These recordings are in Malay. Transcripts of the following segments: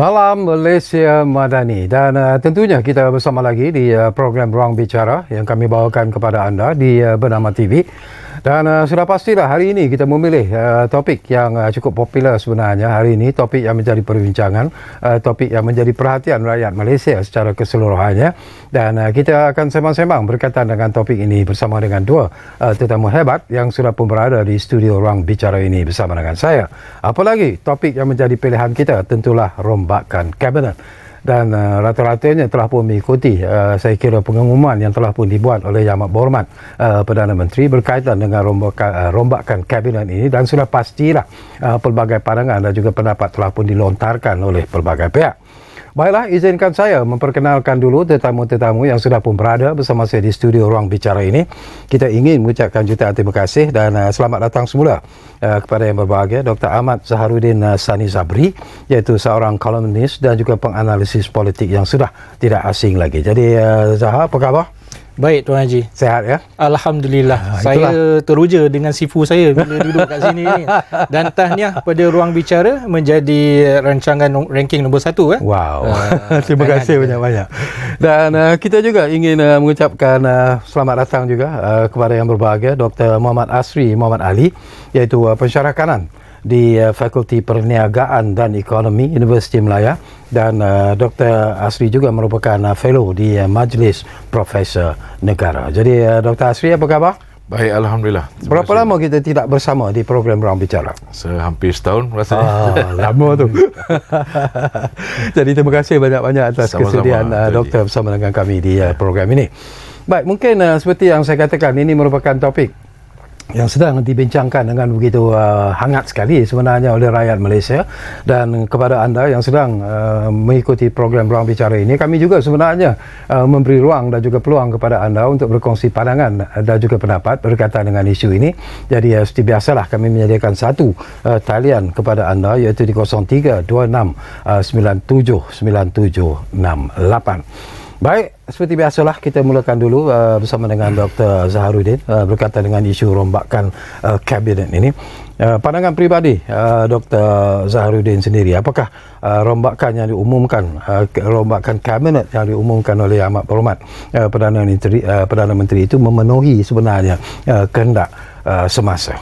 Salam Malaysia Madani dan tentunya kita bersama lagi di program Ruang Bicara yang kami bawakan kepada anda di Bernama TV. Dan sudah pastilah hari ini kita memilih topik yang cukup popular sebenarnya hari ini, topik yang menjadi perbincangan, topik yang menjadi perhatian rakyat Malaysia secara keseluruhannya. Dan kita akan sembang-sembang berkaitan dengan topik ini bersama dengan dua tetamu hebat yang sudah pun berada di studio Ruang Bicara ini bersama dengan saya. Apalagi topik yang menjadi pilihan kita tentulah rombakan kabinet. Dan rata-ratanya telah pun mengikuti saya kira pengumuman yang telah pun dibuat oleh Yang Amat Berhormat Perdana Menteri berkaitan dengan rombakan kabinet ini, dan sudah pastilah pelbagai pandangan dan juga pendapat telah pun dilontarkan oleh pelbagai pihak. Baiklah, izinkan saya memperkenalkan dulu tetamu-tetamu yang sudah pun berada bersama saya di studio Ruang Bicara ini. Kita ingin mengucapkan jutaan terima kasih dan selamat datang semula kepada yang berbahagia Dr. Ahmad Zaharuddin Sani Zabri, iaitu seorang kolumnis dan juga penganalisis politik yang sudah tidak asing lagi. Jadi Zahar, apa khabar? Baik Tuan Haji. Sehat ya? Alhamdulillah. Saya teruja dengan sifu saya bila duduk kat sini ni. Dan tahniah pada Ruang Bicara menjadi rancangan ranking nombor 1 . Wow. Terima kasih banyak-banyak. Dan kita juga ingin mengucapkan selamat datang juga kepada yang berbahagia Dr. Muhammad Asri Muhammad Ali, iaitu pensyarah kanan di Fakulti Perniagaan dan Ekonomi Universiti Melaya, dan Dr. Asri juga merupakan fellow di Majlis Profesor Negara. Jadi Dr. Asri, apa khabar? Baik, Alhamdulillah. Berapa lama kita tidak bersama di program Ruang Bicara? Hampir setahun rasanya. Lama tu. Jadi terima kasih banyak-banyak atas kesediaan doktor bersama dengan kami di program ini. Baik, mungkin seperti yang saya katakan, ini merupakan topik yang sedang dibincangkan dengan begitu hangat sekali sebenarnya oleh rakyat Malaysia. Dan kepada anda yang sedang mengikuti program Ruang Bicara ini, kami juga sebenarnya memberi ruang dan juga peluang kepada anda untuk berkongsi pandangan dan juga pendapat berkaitan dengan isu ini. Jadi seperti biasalah kami menyediakan satu talian kepada anda, iaitu di 0326 97 9768. Baik, seperti biasalah kita mulakan dulu bersama dengan Dr. Zaharuddin berkaitan dengan isu rombakan kabinet ini. Pandangan peribadi Dr. Zaharuddin sendiri, apakah rombakan yang diumumkan, rombakan kabinet yang diumumkan oleh Yang Amat Berhormat Perdana Menteri itu memenuhi sebenarnya kehendak semasa?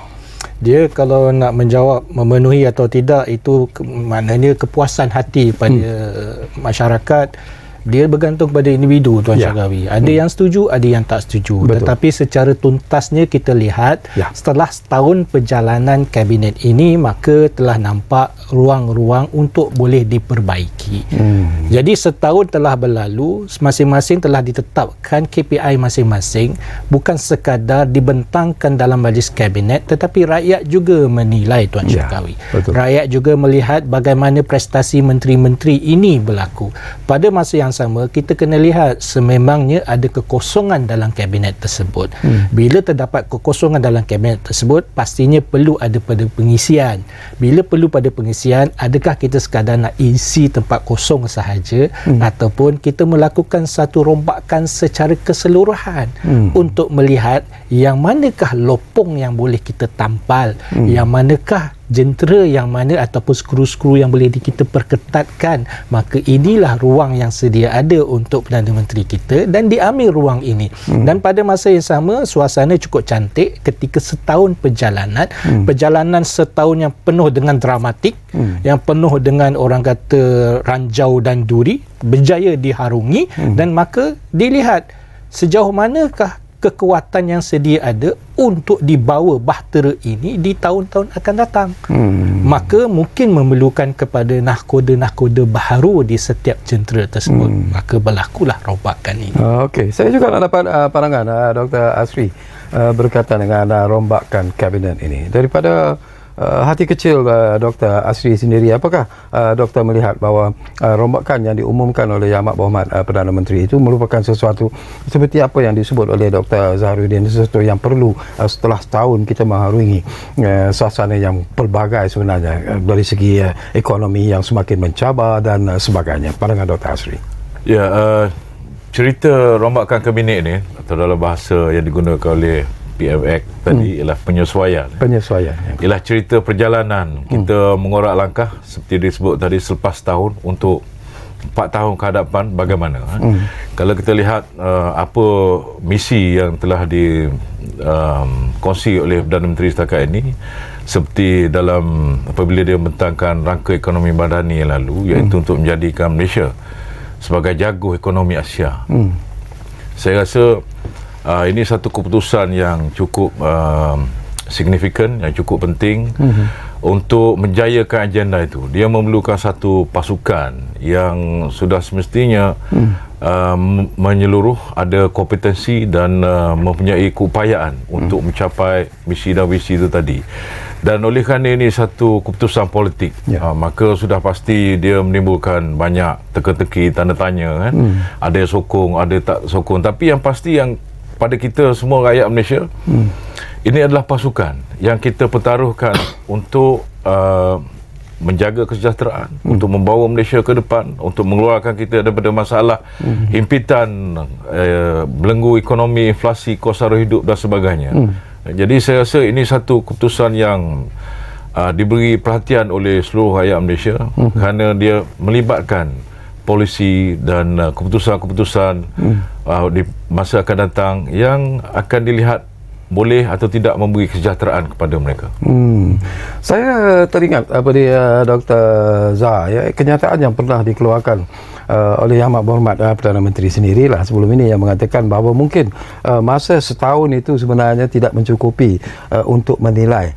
Dia kalau nak menjawab memenuhi atau tidak, itu maknanya kepuasan hati pada masyarakat. Dia bergantung pada individu, Tuan Syagawi. Ada yang setuju, ada yang tak setuju. Betul. Tetapi secara tuntasnya kita lihat setelah setahun perjalanan kabinet ini, maka telah nampak ruang-ruang untuk boleh diperbaiki. Jadi setahun telah berlalu, masing-masing telah ditetapkan KPI masing-masing, bukan sekadar dibentangkan dalam majlis kabinet, tetapi rakyat juga menilai, Tuan Syagawi. Rakyat juga melihat bagaimana prestasi menteri-menteri ini berlaku. Pada masa yang sama, kita kena lihat sememangnya ada kekosongan dalam kabinet tersebut. Bila terdapat kekosongan dalam kabinet tersebut, pastinya perlu ada pada pengisian. Bila perlu pada pengisian, adakah kita sekadar nak isi tempat kosong sahaja, ataupun kita melakukan satu rombakan secara keseluruhan untuk melihat yang manakah lopong yang boleh kita tampal, yang manakah jentera yang mana ataupun skru-skru yang boleh kita perketatkan. Maka inilah ruang yang sedia ada untuk Perdana Menteri kita, dan diambil ruang ini. Dan pada masa yang sama, suasana cukup cantik ketika setahun perjalanan. Perjalanan setahun yang penuh dengan dramatik, yang penuh dengan orang kata ranjau dan duri, berjaya diharungi. Dan maka dilihat sejauh manakah kekuatan yang sedia ada untuk dibawa bahtera ini di tahun-tahun akan datang. Maka mungkin memerlukan kepada nahkoda-nahkoda baharu di setiap jentera tersebut. Maka berlakulah rombakan ini. Okey, saya juga nak dapat pandangan Dr. Asri berkaitan dengan rombakan kabinet ini. Daripada hati kecil Dr. Asri sendiri, apakah Doktor melihat bahawa rombakan yang diumumkan oleh Yang Amat Berhormat Perdana Menteri itu merupakan sesuatu seperti apa yang disebut oleh Dr. Zaharuddin, sesuatu yang perlu setelah setahun kita mengharungi suasana yang pelbagai sebenarnya dari segi ekonomi yang semakin mencabar dan sebagainya. Pandangan Dr. Asri. Ya, cerita rombakan kabinet ni atau dalam bahasa yang digunakan oleh PMX tadi ialah penyesuaian. Penyesuaian. Ialah cerita perjalanan. Kita mengorak langkah seperti disebut tadi selepas tahun untuk 4 tahun ke hadapan bagaimana. Kalau kita lihat apa misi yang telah dikongsi oleh Perdana Menteri setakat ini, seperti dalam apabila dia membentangkan rangka ekonomi madani yang lalu, iaitu untuk menjadikan Malaysia sebagai jaguh ekonomi Asia. Saya rasa ini satu keputusan yang cukup signifikan, yang cukup penting untuk menjayakan agenda itu. Dia memerlukan satu pasukan yang sudah semestinya menyeluruh, ada kompetensi dan mempunyai keupayaan untuk mencapai misi dan visi itu tadi. Dan oleh kerana ini satu keputusan politik, maka sudah pasti dia menimbulkan banyak teka-teki, tanda tanya kan. Ada yang sokong, ada tak sokong. Tapi yang pasti yang pada kita semua rakyat Malaysia, ini adalah pasukan yang kita pertaruhkan untuk menjaga kesejahteraan, untuk membawa Malaysia ke depan, untuk mengeluarkan kita daripada masalah himpitan, belenggu ekonomi, inflasi, kos sara hidup dan sebagainya. Jadi saya rasa ini satu keputusan yang diberi perhatian oleh seluruh rakyat Malaysia kerana dia melibatkan polisi dan keputusan-keputusan di masa akan datang yang akan dilihat boleh atau tidak memberi kesejahteraan kepada mereka. Saya teringat apa dia Dr. Zah, ya, kenyataan yang pernah dikeluarkan oleh Yang Amat Berhormat Perdana Menteri sendirilah sebelum ini, yang mengatakan bahawa mungkin masa setahun itu sebenarnya tidak mencukupi untuk menilai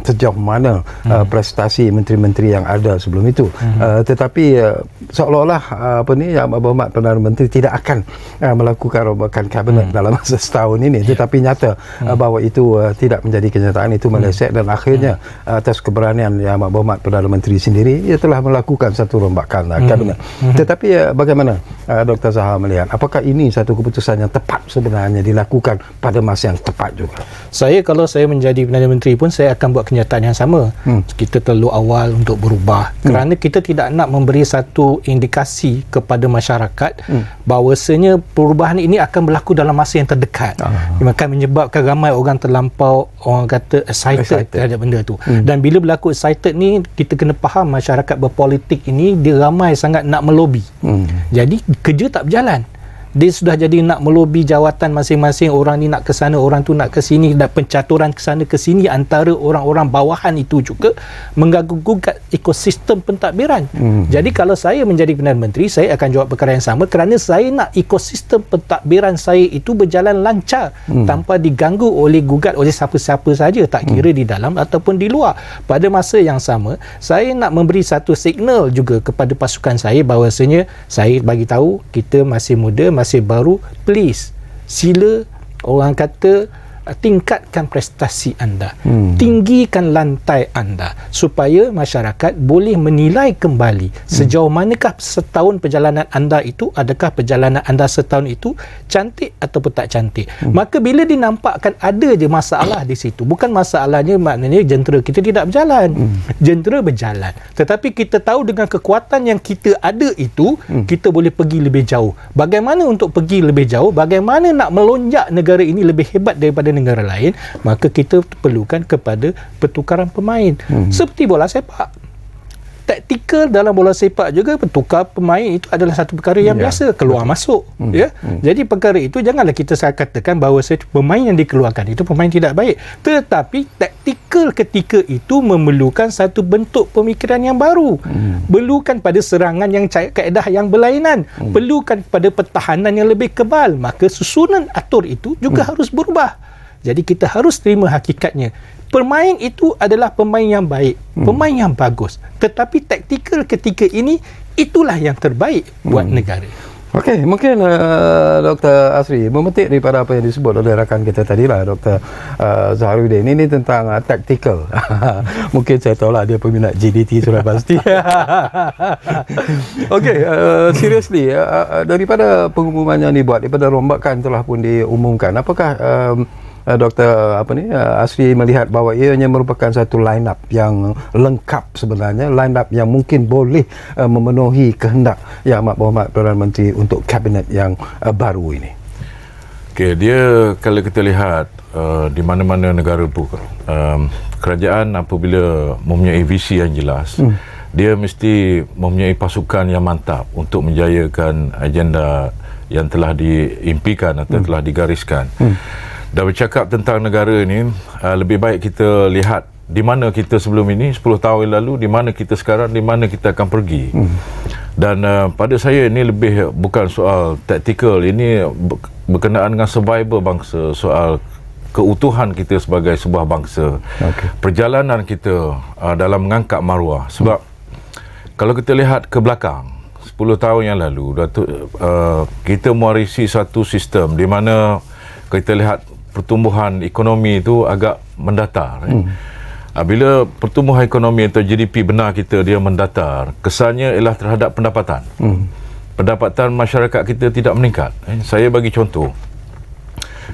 sejauh mana prestasi menteri-menteri yang ada sebelum itu. Tetapi seolah-olah Yang Amat Berhormat Perdana Menteri tidak akan melakukan rombakan kabinet dalam masa setahun ini, tetapi nyata bahawa itu tidak menjadi kenyataan, itu meleset, dan akhirnya atas keberanian Yang Amat Berhormat Perdana Menteri sendiri, ia telah melakukan satu rombakan kabinet. Tetapi bagaimana Dr. Zahar melihat, apakah ini satu keputusan yang tepat sebenarnya dilakukan pada masa yang tepat juga? Kalau saya menjadi Perdana Menteri pun, saya akan buat kenyataan yang sama. Kita terlalu awal untuk berubah kerana kita tidak nak memberi satu indikasi kepada masyarakat bahawasanya perubahan ini akan berlaku dalam masa yang terdekat. Akan menyebabkan ramai orang terlampau, orang kata excited terhadap benda tu. Dan bila berlaku excited ni, kita kena faham masyarakat berpolitik ini dia ramai sangat nak melobi. Jadi kerja tak berjalan. Dia sudah jadi nak melobi jawatan masing-masing, orang ni nak ke sana, orang tu nak ke sini, dan pencaturan ke sana ke sini antara orang-orang bawahan itu juga mengganggu-gugat ekosistem pentadbiran. Jadi kalau saya menjadi Perdana Menteri, saya akan jawab perkara yang sama kerana saya nak ekosistem pentadbiran saya itu berjalan lancar tanpa diganggu oleh gugat oleh siapa-siapa saja, tak kira di dalam ataupun di luar. Pada masa yang sama, saya nak memberi satu signal juga kepada pasukan saya bahawasanya saya bagi tahu kita masih muda, masih baru, please sila, orang kata, tingkatkan prestasi anda, tinggikan lantai anda supaya masyarakat boleh menilai kembali sejauh manakah setahun perjalanan anda itu, adakah perjalanan anda setahun itu cantik ataupun tak cantik. Maka bila dinampakkan ada je masalah di situ, bukan masalahnya maknanya jentera kita tidak berjalan, jentera berjalan, tetapi kita tahu dengan kekuatan yang kita ada itu, kita boleh pergi lebih jauh. Bagaimana untuk pergi lebih jauh, bagaimana nak melonjak negara ini lebih hebat daripada negara lain, maka kita perlukan kepada pertukaran pemain. Seperti bola sepak, taktikal dalam bola sepak juga, bertukar pemain itu adalah satu perkara yang biasa, keluar masuk. Jadi perkara itu janganlah kita katakan bahawa pemain yang dikeluarkan itu pemain tidak baik, tetapi taktikal ketika itu memerlukan satu bentuk pemikiran yang baru, perlukan pada serangan yang kaedah yang berlainan, perlukan pada pertahanan yang lebih kebal, maka susunan atur itu juga harus berubah. Jadi kita harus terima hakikatnya. Pemain itu adalah pemain yang baik, pemain yang bagus. Tetapi taktikal ketika ini, itulah yang terbaik buat negara. Okey, mungkin Dr. Asri memetik daripada apa yang disebut oleh rakan kita tadilah, Dr. Zaharuddin. Ini tentang taktikal. Mungkin saya tahulah dia peminat GDT sudah pasti. Okey, seriously, daripada pengumuman yang dibuat, daripada rombakan telah pun diumumkan, apakah Dr. Asri melihat bahawa ianya merupakan satu line up yang lengkap sebenarnya, line up yang mungkin boleh memenuhi kehendak Yang Amat Berhormat Perdana Menteri untuk kabinet yang baru ini? Okay, dia kalau kita lihat di mana-mana negara pun kerajaan apabila mempunyai visi yang jelas, dia mesti mempunyai pasukan yang mantap untuk menjayakan agenda yang telah diimpikan atau telah digariskan. Dan bercakap tentang negara ini, lebih baik kita lihat di mana kita sebelum ini 10 tahun lalu, di mana kita sekarang, di mana kita akan pergi. Dan pada saya ini lebih bukan soal taktikal, ini berkenaan dengan survival bangsa, soal keutuhan kita sebagai sebuah bangsa. Perjalanan kita dalam mengangkat maruah. Sebab kalau kita lihat ke belakang 10 tahun yang lalu, kita mewarisi satu sistem di mana kita lihat pertumbuhan ekonomi itu agak mendatar. Bila pertumbuhan ekonomi atau GDP benar kita dia mendatar, kesannya ialah terhadap pendapatan. Pendapatan masyarakat kita tidak meningkat. Saya bagi contoh.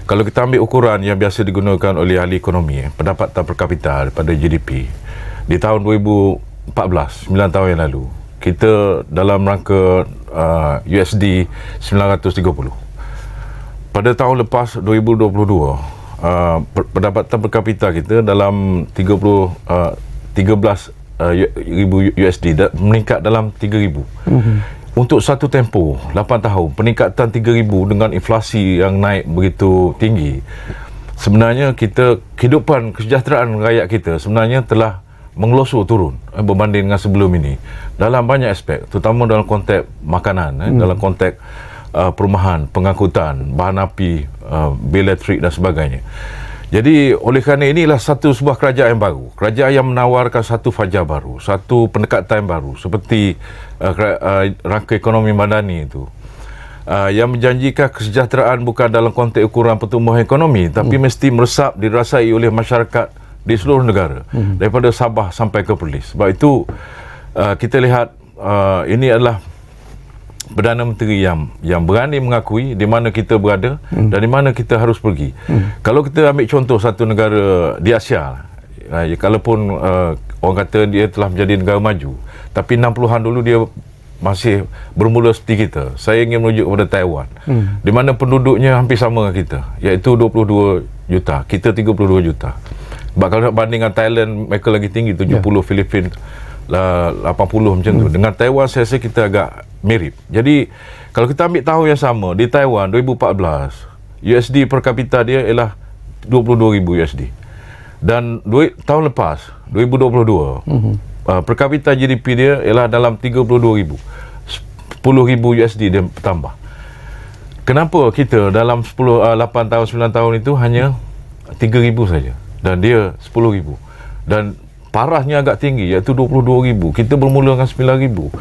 Kalau kita ambil ukuran yang biasa digunakan oleh ahli ekonomi, pendapatan per kapita pada GDP di tahun 2014, 9 tahun yang lalu, kita dalam rangka USD 930. Pada tahun lepas 2022, pendapatan per kapita kita dalam 13,000 USD meningkat dalam 3,000. Untuk satu tempoh 8 tahun peningkatan 3,000 dengan inflasi yang naik begitu tinggi, sebenarnya kehidupan kesejahteraan rakyat kita sebenarnya telah mengelosor turun berbanding dengan sebelum ini dalam banyak aspek, terutama dalam konteks makanan, dalam konteks perumahan, pengangkutan, bahan api, bil elektrik dan sebagainya. Jadi oleh kerana inilah sebuah kerajaan yang baru, kerajaan yang menawarkan satu fajar baru, satu pendekatan baru seperti rangka ekonomi madani itu, yang menjanjikan kesejahteraan bukan dalam konteks ukuran pertumbuhan ekonomi, tapi mesti meresap dirasai oleh masyarakat di seluruh negara, daripada Sabah sampai ke Perlis. Sebab itu kita lihat ini adalah Perdana Menteri yang berani mengakui di mana kita berada dan di mana kita harus pergi. Kalau kita ambil contoh satu negara di Asia, kalaupun orang kata dia telah menjadi negara maju, tapi 60-an dulu dia masih bermula seperti kita. Saya ingin merujuk kepada Taiwan, di mana penduduknya hampir sama dengan kita, iaitu 22 juta, kita 32 juta. Sebab kalau nak banding dengan Thailand, mereka lagi tinggi, 70, Filipina 80 macam tu. Dengan Taiwan saya rasa kita agak mirip. Jadi kalau kita ambil tahun yang sama di Taiwan 2014, USD per kapita dia ialah 22,000 USD. Dan tahun lepas 2022, per kapita GDP dia ialah dalam 32,000. 10,000 USD dia bertambah. Kenapa kita dalam 8 tahun 9 tahun itu hanya 3,000 saja dan dia 10,000? Dan parahnya agak tinggi, iaitu 22,000. Kita bermula dengan 9,000.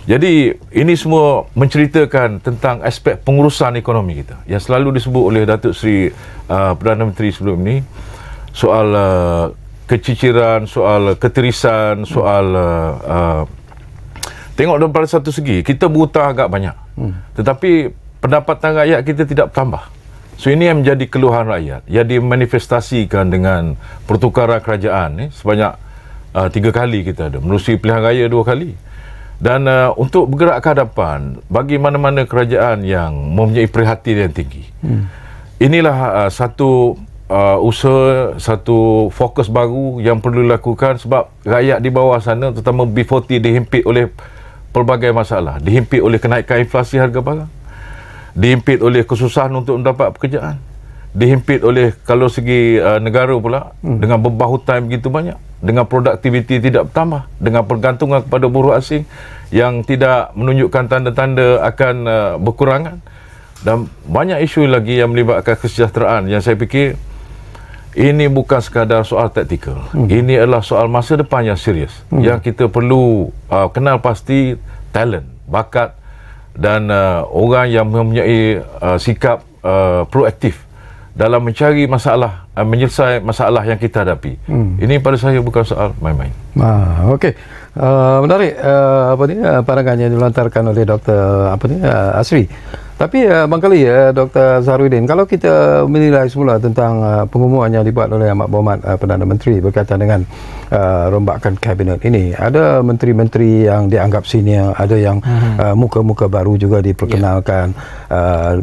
Jadi ini semua menceritakan tentang aspek pengurusan ekonomi kita yang selalu disebut oleh Datuk Seri Perdana Menteri sebelum ini, soal keciciran, soal keterisan, soal tengok daripada satu segi kita berhutang agak banyak, tetapi pendapatan rakyat kita tidak bertambah. So ini yang menjadi keluhan rakyat yang dimanifestasikan dengan pertukaran kerajaan sebanyak 3 kali kita ada, menerusi pilihan raya 2 kali. Dan untuk bergerak ke hadapan, bagi mana-mana kerajaan yang mempunyai perhatian yang tinggi, inilah satu usaha, satu fokus baru yang perlu dilakukan. Sebab rakyat di bawah sana, terutama B40, dihimpit oleh pelbagai masalah, dihimpit oleh kenaikan inflasi harga barang, dihimpit oleh kesusahan untuk mendapat pekerjaan, dihimpit oleh kalau segi negara pula dengan beban hutang begitu banyak, dengan produktiviti tidak bertambah, dengan pergantungan kepada buruh asing yang tidak menunjukkan tanda-tanda akan berkurangan, dan banyak isu lagi yang melibatkan kesejahteraan yang saya fikir ini bukan sekadar soal taktikal. Ini adalah soal masa depan yang serius, yang kita perlu kenal pasti talent, bakat dan orang yang mempunyai sikap proaktif dalam mencari masalah, menyelesaikan masalah yang kita hadapi. Ini pada saya bukan soal main-main. Okey. Menarik pandangan yang dilontarkan oleh Dr. Asri. Tapi barangkali Dr. Zaharuddin, kalau kita menilai semula tentang pengumuman yang dibuat oleh Amat Berhormat Perdana Menteri berkaitan dengan rombakan kabinet ini, ada menteri-menteri yang dianggap senior, ada yang muka-muka baru juga diperkenalkan,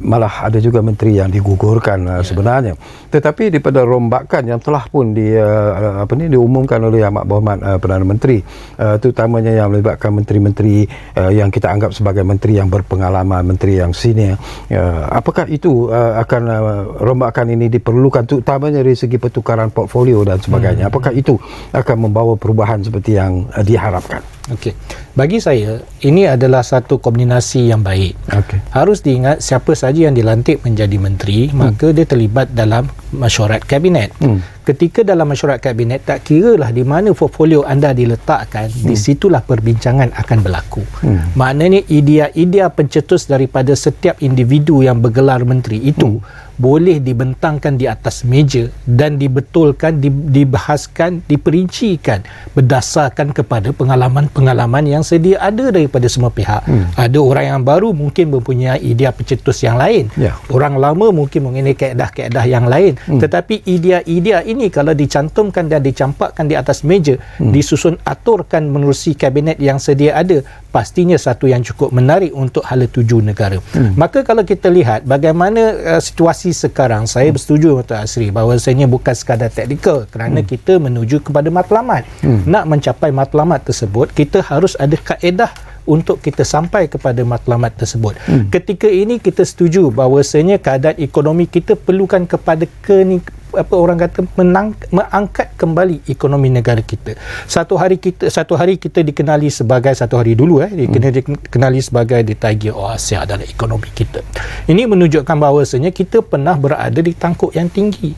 malah ada juga menteri yang digugurkan sebenarnya. Tetapi daripada rombakan yang telah pun diumumkan oleh Amat Berhormat Perdana Menteri, terutamanya yang melibatkan menteri-menteri yang kita anggap sebagai menteri yang berpengalaman, menteri yang senior, apakah itu akan rombakan ini diperlukan terutamanya dari segi pertukaran portfolio dan sebagainya? Apakah itu akan membawa perubahan seperti yang diharapkan? Okey. Bagi saya, ini adalah satu kombinasi yang baik. Harus diingat siapa saja yang dilantik menjadi menteri, maka dia terlibat dalam mesyuarat kabinet. Ketika dalam mesyuarat kabinet, tak kiralah di mana portfolio anda diletakkan, di situlah perbincangan akan berlaku. Maknanya idea-idea pencetus daripada setiap individu yang bergelar menteri itu boleh dibentangkan di atas meja dan dibetulkan, dibahaskan, diperincikan berdasarkan kepada pengalaman-pengalaman yang sedia ada daripada semua pihak. Ada orang yang baru mungkin mempunyai idea pencetus yang lain. Orang lama mungkin mempunyai kaedah-kaedah yang lain. Tetapi idea-idea ini kalau dicantumkan dan dicampakkan di atas meja, disusun aturkan menerusi kabinet yang sedia ada, pastinya satu yang cukup menarik untuk hala tuju negara. Maka kalau kita lihat bagaimana situasi sekarang, saya bersetuju dengan Dr. Asri bahawasanya bukan sekadar teknikal, kerana kita menuju kepada matlamat. Nak mencapai matlamat tersebut, kita harus ada kaedah untuk kita sampai kepada matlamat tersebut. Ketika ini kita setuju bahawasanya keadaan ekonomi kita perlukan kepada mengangkat kembali ekonomi negara kita. Satu hari kita dikenali sebagai, dikenali sebagai the tiger of Asia adalah ekonomi kita. Ini menunjukkan bahawasanya kita pernah berada di tangkuk yang tinggi.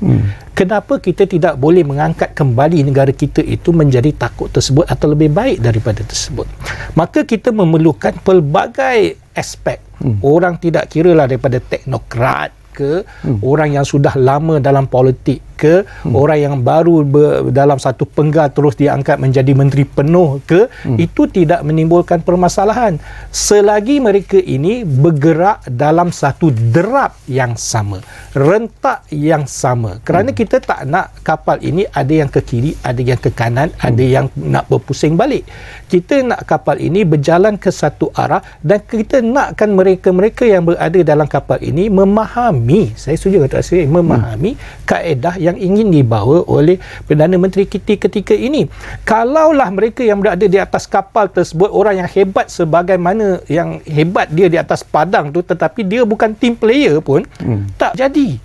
Kenapa kita tidak boleh mengangkat kembali negara kita itu menjadi tangkuk tersebut atau lebih baik daripada tersebut? Maka kita memerlukan pelbagai aspek. Orang tidak kiralah daripada teknokrat ke orang yang sudah lama dalam politik ke orang yang baru dalam satu penggal terus diangkat menjadi menteri penuh ke, itu tidak menimbulkan permasalahan selagi mereka ini bergerak dalam satu derap yang sama, rentak yang sama. Kerana kita tak nak kapal ini ada yang ke kiri, ada yang ke kanan, ada yang nak berpusing balik. Kita nak kapal ini berjalan ke satu arah dan kita nakkan mereka-mereka yang berada dalam kapal ini memahami, saya setuju kata Asri, memahami kaedah yang ingin dibawa oleh Perdana Menteri kita ketika ini. Kalaulah mereka yang berada di atas kapal tersebut orang yang hebat sebagaimana yang hebat dia di atas padang tu, tetapi dia bukan team player pun, tak jadi.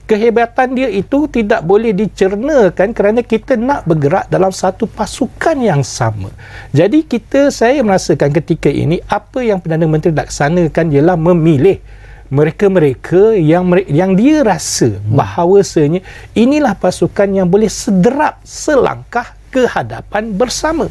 Kehebatan dia itu tidak boleh dicernakan kerana kita nak bergerak dalam satu pasukan yang sama. Jadi saya merasakan ketika ini apa yang Perdana Menteri laksanakan ialah memilih mereka-mereka yang dia rasa bahawasanya inilah pasukan yang boleh sederap selangkah ke hadapan bersama.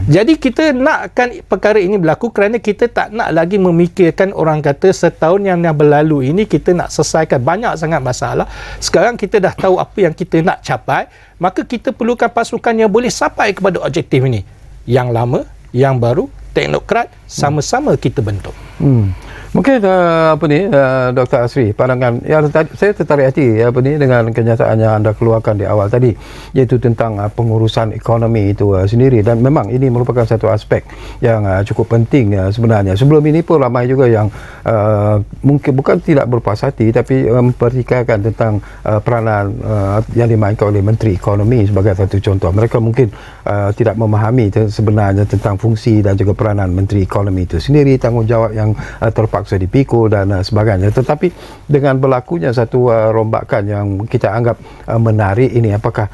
Jadi kita nakkan perkara ini berlaku kerana kita tak nak lagi memikirkan orang kata setahun yang berlalu ini kita nak selesaikan banyak sangat masalah. Sekarang kita dah tahu apa yang kita nak capai, maka kita perlukan pasukan yang boleh sampai kepada objektif ini. Yang lama, yang baru, teknokrat, sama-sama kita bentuk. Mungkin Dr. Asri, pandangan saya tertarik hati dengan kenyataan yang anda keluarkan di awal tadi, iaitu tentang pengurusan ekonomi itu sendiri, dan memang ini merupakan satu aspek yang cukup penting sebenarnya. Sebelum ini pun ramai juga yang mungkin bukan tidak berpuas hati tapi mempertikaikan tentang peranan yang dimainkan oleh Menteri Ekonomi sebagai satu contoh. Mereka mungkin tidak memahami sebenarnya tentang fungsi dan juga peranan Menteri Ekonomi itu sendiri, tanggungjawab yang terpaksa dipikul dan sebagainya. Tetapi dengan berlakunya satu rombakan yang kita anggap menarik ini, apakah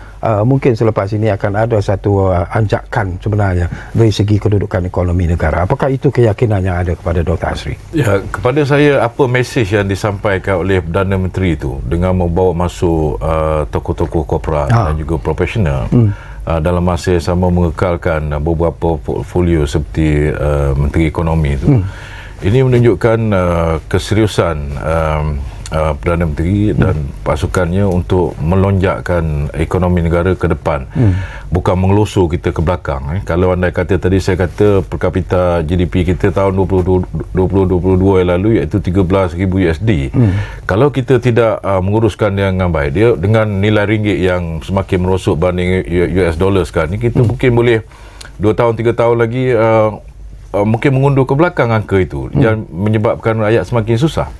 mungkin selepas ini akan ada satu anjakan sebenarnya dari segi kedudukan ekonomi negara? Apakah itu keyakinan yang ada kepada Dr. Asri? Ya, kepada saya apa mesej yang disampaikan oleh Perdana Menteri itu dengan membawa masuk tokoh-tokoh korporat dan juga profesional dalam masa yang sama mengekalkan beberapa portfolio seperti Menteri Ekonomi itu. Ini menunjukkan keseriusan Perdana Menteri dan pasukannya untuk melonjakkan ekonomi negara ke depan, bukan mengelosor kita ke belakang. Kalau anda kata tadi, saya kata per kapita GDP kita tahun 2022 yang lalu iaitu 13,000 USD. Kalau kita tidak menguruskan dengan baik, dia dengan nilai ringgit yang semakin merosot banding US dollar sekarang ni, kita mungkin boleh 2 tahun 3 tahun lagi mungkin mengundur ke belakang angka itu dan menyebabkan rakyat semakin susah.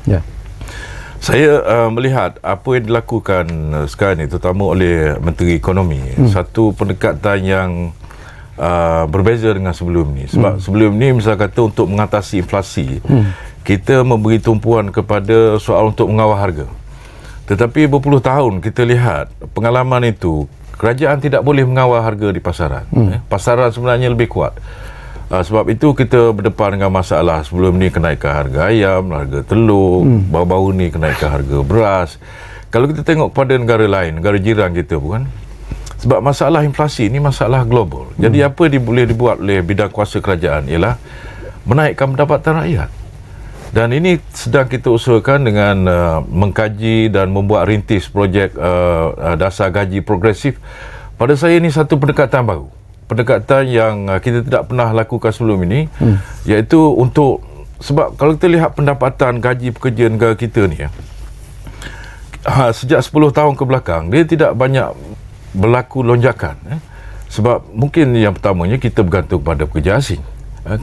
Saya melihat apa yang dilakukan sekarang ini, terutama oleh Menteri Ekonomi, satu pendekatan yang berbeza dengan sebelum ni. Sebab sebelum ni, misal kata untuk mengatasi inflasi, kita memberi tumpuan kepada soal untuk mengawal harga. Tetapi berpuluh tahun kita lihat pengalaman itu, kerajaan tidak boleh mengawal harga di pasaran. Pasaran sebenarnya lebih kuat. Sebab itu kita berdepan dengan masalah sebelum ni kenaikan harga ayam, harga telur, baru-baru ni kenaikan harga beras. Kalau kita tengok pada negara lain, negara jiran kita pun, sebab masalah inflasi ni masalah global. Jadi apa boleh dibuat oleh bidang kuasa kerajaan ialah menaikkan pendapatan rakyat. Dan ini sedang kita usahakan dengan mengkaji dan membuat rintis projek dasar gaji progresif. Pada saya ini satu pendekatan baru. Pendekatan yang kita tidak pernah lakukan sebelum ini, iaitu untuk, sebab kalau kita lihat pendapatan gaji pekerja negara kita ni, sejak 10 tahun ke belakang dia tidak banyak berlaku lonjakan. Sebab mungkin yang pertamanya kita bergantung pada pekerja asing.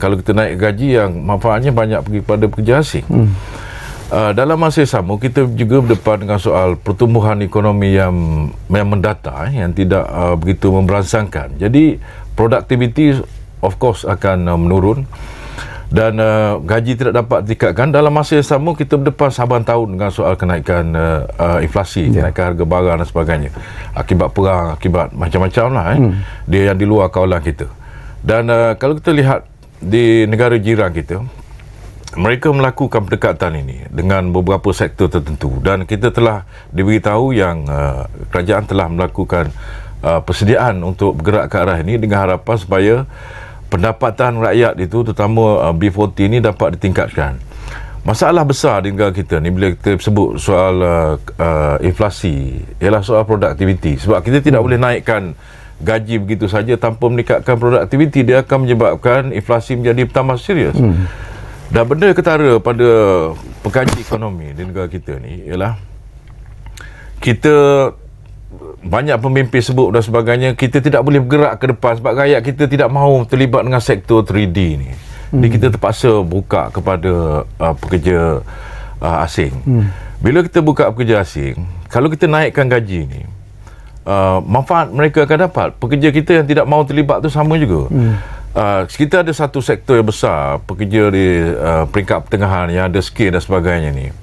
Kalau kita naik gaji, yang manfaatnya banyak pergi pada pekerja asing. Dalam masa yang sama, kita juga berdepan dengan soal pertumbuhan ekonomi yang mendata, yang tidak begitu memberansangkan. Jadi produktiviti of course akan menurun dan gaji tidak dapat ditingkatkan. Dalam masa yang sama, kita berdepan saban tahun dengan soal kenaikan inflasi, kenaikan harga barang dan sebagainya, akibat perang, akibat macam-macam lah dia yang di luar kawalan kita. Dan kalau kita lihat di negara jiran kita, mereka melakukan pendekatan ini dengan beberapa sektor tertentu, dan kita telah diberitahu yang kerajaan telah melakukan persediaan untuk bergerak ke arah ini dengan harapan supaya pendapatan rakyat itu, terutama B40 ini, dapat ditingkatkan. Masalah besar di negara kita ni bila kita sebut soal inflasi ialah soal produktiviti. Sebab kita tidak boleh naikkan gaji begitu saja tanpa meningkatkan produktiviti. Dia akan menyebabkan inflasi menjadi bertambah serius. Dan benda ketara pada pengkaji ekonomi di negara kita ni ialah kita, banyak pemimpin sebut dan sebagainya, kita tidak boleh bergerak ke depan sebab rakyat kita tidak mahu terlibat dengan sektor 3D ni. Jadi kita terpaksa buka kepada pekerja asing. Bila kita buka pekerja asing, kalau kita naikkan gaji ni, manfaat mereka akan dapat. Pekerja kita yang tidak mahu terlibat tu sama juga. Kita ada satu sektor yang besar, pekerja di peringkat pertengahan yang ada skill dan sebagainya ni,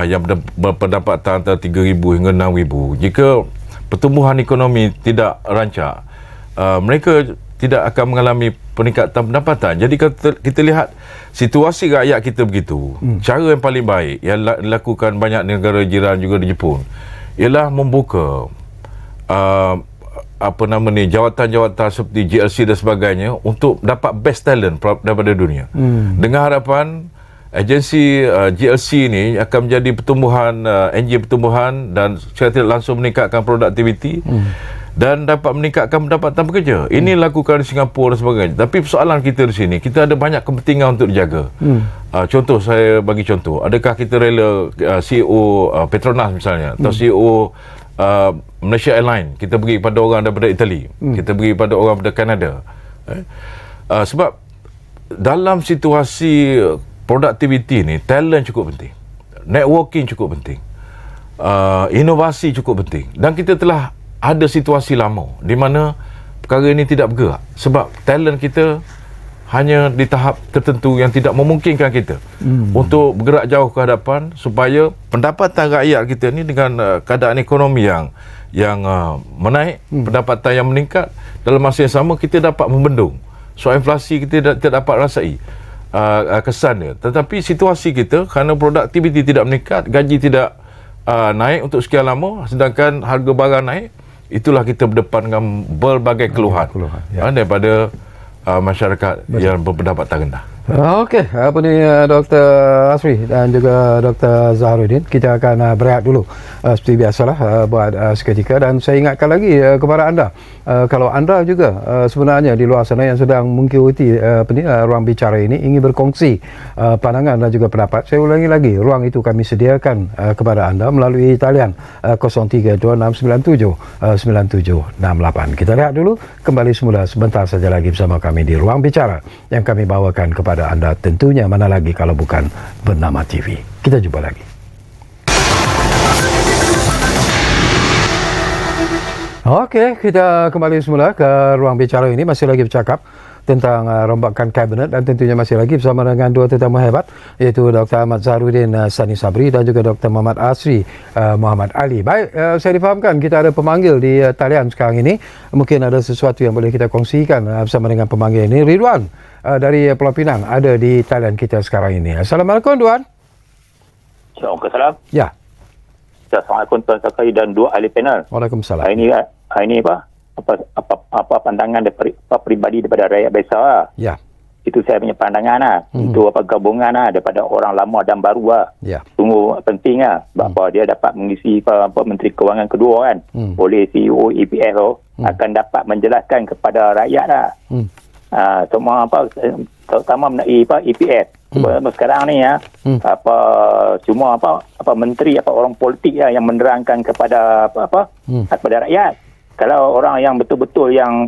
yang berpendapatan antara 3,000 hingga 6,000. Jika pertumbuhan ekonomi tidak rancak, mereka tidak akan mengalami peningkatan pendapatan. Jadi kalau kita lihat situasi rakyat kita begitu, cara yang paling baik yang dilakukan banyak negara jiran juga di Jepun ialah membuka jawatan-jawatan seperti GLC dan sebagainya untuk dapat best talent daripada dunia. Dengan harapan agensi GLC ini akan menjadi enjin pertumbuhan dan secara tidak langsung meningkatkan produktiviti dan dapat meningkatkan pendapatan pekerja. Ini lakukan di Singapura dan sebagainya. Tapi persoalan kita di sini, kita ada banyak kepentingan untuk dijaga. Contoh, saya bagi contoh, adakah kita rela CEO Petronas misalnya, atau CEO Malaysia Airlines kita beri pada orang daripada Itali, kita beri pada orang daripada Kanada, sebab dalam situasi produktiviti ni, talent cukup penting, networking cukup penting, inovasi cukup penting. Dan kita telah ada situasi lama di mana perkara ini tidak bergerak sebab talent kita hanya di tahap tertentu yang tidak memungkinkan kita untuk bergerak jauh ke hadapan, supaya pendapatan rakyat kita ni dengan keadaan ekonomi yang menaik, pendapatan yang meningkat, dalam masa yang sama kita dapat membendung soal inflasi. Kita tidak dapat rasai kesan dia. Tetapi situasi kita, kerana produktiviti tidak meningkat, gaji tidak naik untuk sekian lama, sedangkan harga barang naik, itulah kita berdepan dengan berbagai keluhan, daripada masyarakat yang berpendapatan rendah. Okey, apa ni Dr. Asri dan juga Dr. Zaharuddin. Kita akan berehat dulu seperti biasalah buat seketika, dan saya ingatkan lagi kepada anda, kalau anda juga sebenarnya di luar sana yang sedang mengikuti ruang bicara ini ingin berkongsi pandangan dan juga pendapat, saya ulangi lagi, ruang itu kami sediakan kepada anda melalui talian 0326979768. Kita lihat dulu, kembali semula sebentar saja lagi bersama kami di ruang bicara yang kami bawakan kepada anda, tentunya mana lagi kalau bukan Bernama TV. Kita jumpa lagi. Okey, kita kembali semula ke ruang bicara ini, masih lagi bercakap tentang rombakan kabinet, dan tentunya masih lagi bersama dengan dua tetamu hebat, iaitu Dr. Ahmad Zaharuddin Sani Sabri dan juga Dr. Muhammad Asri Muhammad Ali. Baik, saya difahamkan kita ada pemanggil di talian sekarang ini. Mungkin ada sesuatu yang boleh kita kongsikan bersama dengan pemanggil ini. Ridwan dari Pulau Pinang ada di talian kita sekarang ini. Assalamualaikum, Tuan. Waalaikumsalam. Ya. Assalamualaikum Tuan Sakai dan dua ahli panel. Waalaikumsalam. Ini apa pandangan daripada peribadi daripada rakyat biasa lah. Ya. Itu saya punya pandangan lah. Itu gabungan lah daripada orang lama dan baru lah. Ya. Sungguh penting lah. Sebab dia dapat mengisi Menteri Kewangan kedua kan. Oleh CEO EPF tu akan dapat menjelaskan kepada rakyat lah. Semua terutama mengenai EPF. Sekarang ni ya, semua menteri orang politik ya yang menerangkan kepada kepada rakyat. Kalau orang yang betul-betul yang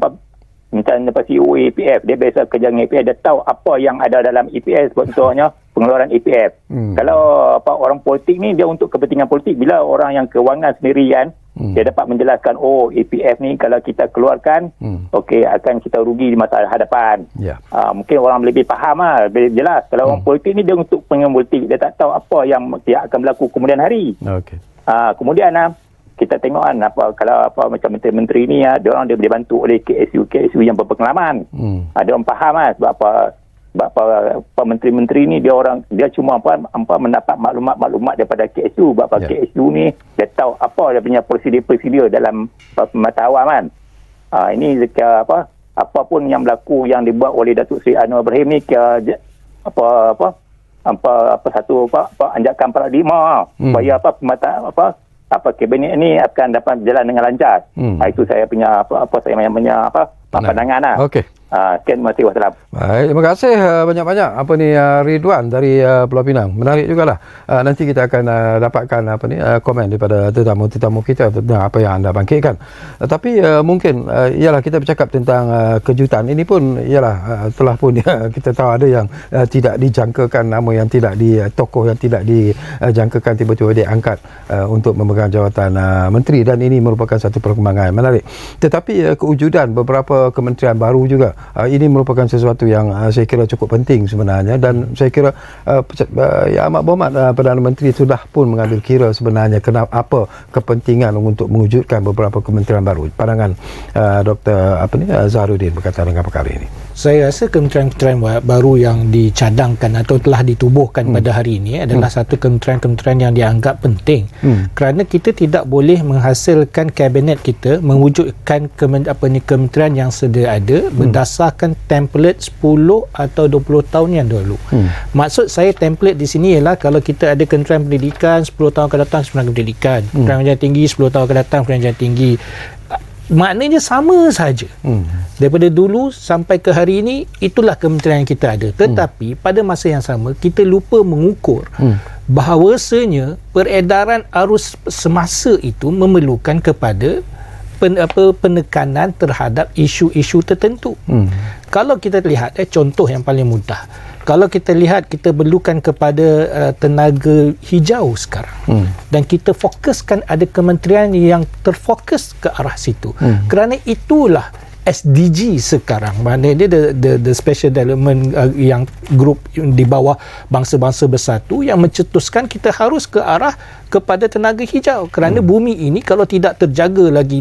misalnya CEO EPF, dia biasa kerja dengan EPF, dia tahu apa yang ada dalam EPF, contohnya pengeluaran EPF. Kalau orang politik ni dia untuk kepentingan politik, bila orang yang kewangan sendirian dia dapat menjelaskan, oh EPF ni kalau kita keluarkan okey, akan kita rugi di masa hadapan. Mungkin orang lebih faham lah, lebih jelas. Kalau orang politik ni dia untuk pengen politik, dia tak tahu apa yang dia akan berlaku kemudian hari. Kemudian kita tengok kalau macam menteri-menteri ni dia orang dia dibantu oleh KSU yang berpengalaman. Dia orang faham sebab menteri-menteri ni dia cuma mendapat maklumat daripada KSU. Sebab KSU ni dia tahu apa dia punya prosedur dalam pemantauan kan. Ini apapun yang berlaku yang dibuat oleh Datuk Seri Anwar Ibrahim ni anjakan paradigma supaya kabinet ini akan dapat berjalan dengan lancar. Itu saya punya pandangan lah. Okey. Sekian, terima kasih. Wassalam. Baik, terima kasih banyak-banyak Ridwan dari Pulau Pinang. Menarik jugalah. Nanti kita akan dapatkan komen daripada tetamu-tetamu kita tentang apa yang anda bangkitkan. Tapi mungkin ialah kita bercakap tentang kejutan ini pun ialah telah pun kita tahu ada yang tidak dijangkakan, nama yang tidak tokoh yang tidak dijangkakan tiba-tiba diangkat untuk memegang jawatan menteri, dan ini merupakan satu perkembangan menarik. Tetapi kewujudan beberapa kementerian baru juga, ini merupakan sesuatu yang saya kira cukup penting sebenarnya, dan saya kira Ahmad Berhormat Perdana Menteri sudah pun mengambil kira sebenarnya apa kepentingan untuk mewujudkan beberapa kementerian baru. Pandangan Dr. Zaharuddin berkaitan dengan perkara ini. Saya rasa kementerian-kementerian baru yang dicadangkan atau telah ditubuhkan pada hari ini adalah satu kementerian-kementerian yang dianggap penting, kerana kita tidak boleh menghasilkan kabinet kita mewujudkan kementerian yang sedia ada berdasarkan template 10 atau 20 tahun yang dahulu. Maksud saya template di sini ialah kalau kita ada kementerian pendidikan 10 tahun akan datang kementerian pendidikan, pendidikan tinggi 10 tahun akan datang pendidikan tinggi, maknanya sama saja. Daripada dulu sampai ke hari ini itulah kementerian yang kita ada. Tetapi pada masa yang sama kita lupa mengukur bahawasanya peredaran arus semasa itu memerlukan kepada penekanan terhadap isu-isu tertentu. Kalau kita lihat contoh yang paling mudah, kalau kita lihat kita perlukan kepada tenaga hijau sekarang, dan kita fokuskan ada kementerian yang terfokus ke arah situ, kerana itulah SDG sekarang, maknanya dia the special development yang grup di bawah bangsa-bangsa bersatu yang mencetuskan kita harus ke arah kepada tenaga hijau, kerana bumi ini kalau tidak terjaga lagi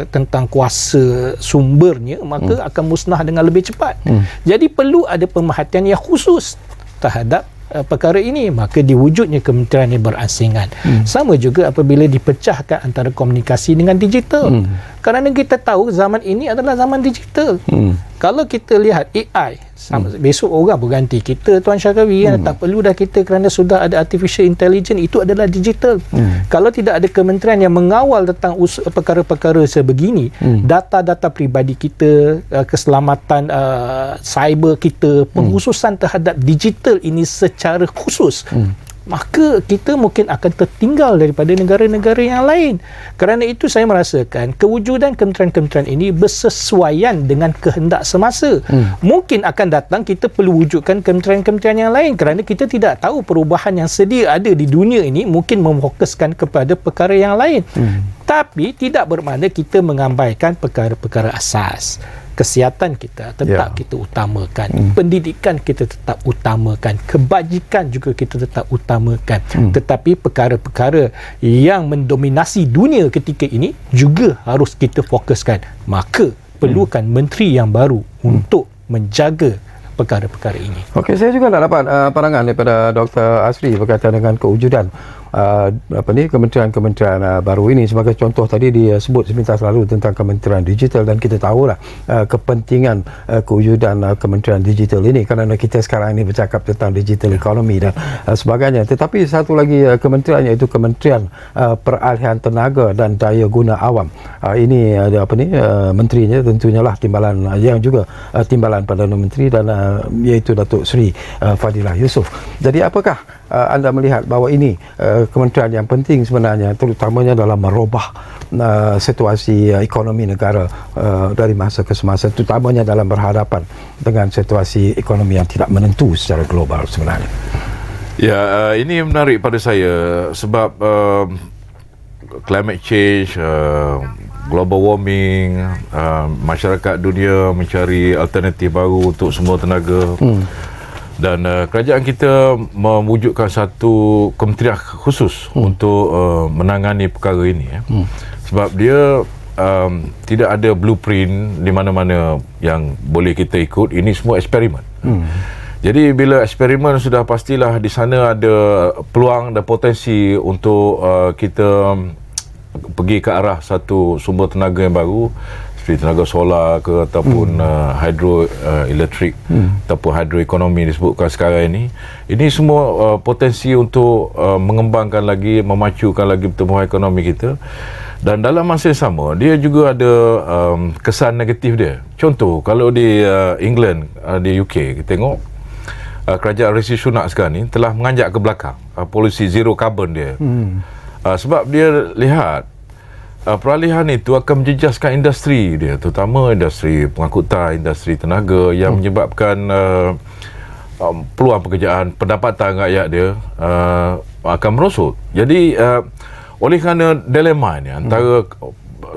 tentang kuasa sumbernya, maka akan musnah dengan lebih cepat. Jadi perlu ada pemerhatian yang khusus terhadap perkara ini, maka diwujudnya kementerian yang berasingan. Sama juga apabila dipecahkan antara komunikasi dengan digital. Kerana kita tahu zaman ini adalah zaman digital. Kalau kita lihat AI, besok orang berganti kita, Tuan Syarkawi, tak perlu dah kita kerana sudah ada artificial intelligence, itu adalah digital. Kalau tidak ada kementerian yang mengawal tentang perkara-perkara sebegini, data-data peribadi kita, keselamatan cyber kita, pengkhususan terhadap digital ini secara khusus, maka kita mungkin akan tertinggal daripada negara-negara yang lain. Kerana itu saya merasakan kewujudan kementerian-kementerian ini bersesuaian dengan kehendak semasa. Mungkin akan datang kita perlu wujudkan kementerian-kementerian yang lain kerana kita tidak tahu perubahan yang sedia ada di dunia ini mungkin memfokuskan kepada perkara yang lain. Tapi tidak bermakna kita mengabaikan perkara-perkara asas. Kesihatan kita tetap kita utamakan, pendidikan kita tetap utamakan, kebajikan juga kita tetap utamakan. Tetapi perkara-perkara yang mendominasi dunia ketika ini juga harus kita fokuskan. Maka perlukan menteri yang baru untuk menjaga perkara-perkara ini. Okey, saya juga nak dapat pandangan daripada Dr. Asri berkaitan dengan kewujudan kementerian-kementerian baru ini. Sebagai contoh tadi disebut sebentar lalu tentang kementerian digital, dan kita tahulah kepentingan kewujudan kementerian digital ini kerana kita sekarang ini bercakap tentang digital economy dan sebagainya. Tetapi satu lagi kementerian, iaitu Kementerian Peralihan Tenaga dan Daya Guna Awam. Ini ada menterinya tentunya lah timbalan yang juga timbalan Perdana Menteri dan iaitu Datuk Seri Fadilah Yusof. Jadi apakah anda melihat bahawa ini kementerian yang penting sebenarnya, terutamanya dalam merubah situasi ekonomi negara dari masa ke semasa, terutamanya dalam berhadapan dengan situasi ekonomi yang tidak menentu secara global sebenarnya? Ya, ini menarik pada saya sebab climate change, global warming, masyarakat dunia mencari alternatif baru untuk semua tenaga. Dan kerajaan kita mewujudkan satu kementerian khusus untuk menangani perkara ini. Sebab dia tidak ada blueprint di mana-mana yang boleh kita ikut. Ini semua eksperimen. Jadi bila eksperimen sudah pastilah di sana ada peluang dan potensi untuk kita pergi ke arah satu sumber tenaga yang baru, seperti tenaga solar ke ataupun hydroelectric ataupun hydroekonomi disebutkan sekarang ini. Ini semua potensi untuk mengembangkan lagi, memacukan lagi pertumbuhan ekonomi kita. Dan dalam masa yang sama, dia juga ada kesan negatif dia. Contoh, kalau di England, di UK, kita tengok kerajaan Rishi Sunak sekarang ni telah menganjak ke belakang polisi zero carbon dia. Sebab dia lihat peralihan itu akan menjejaskan industri dia, terutama industri pengangkutan, industri tenaga yang menyebabkan peluang pekerjaan, pendapatan rakyat dia akan merosot. Jadi oleh kerana dilema ni antara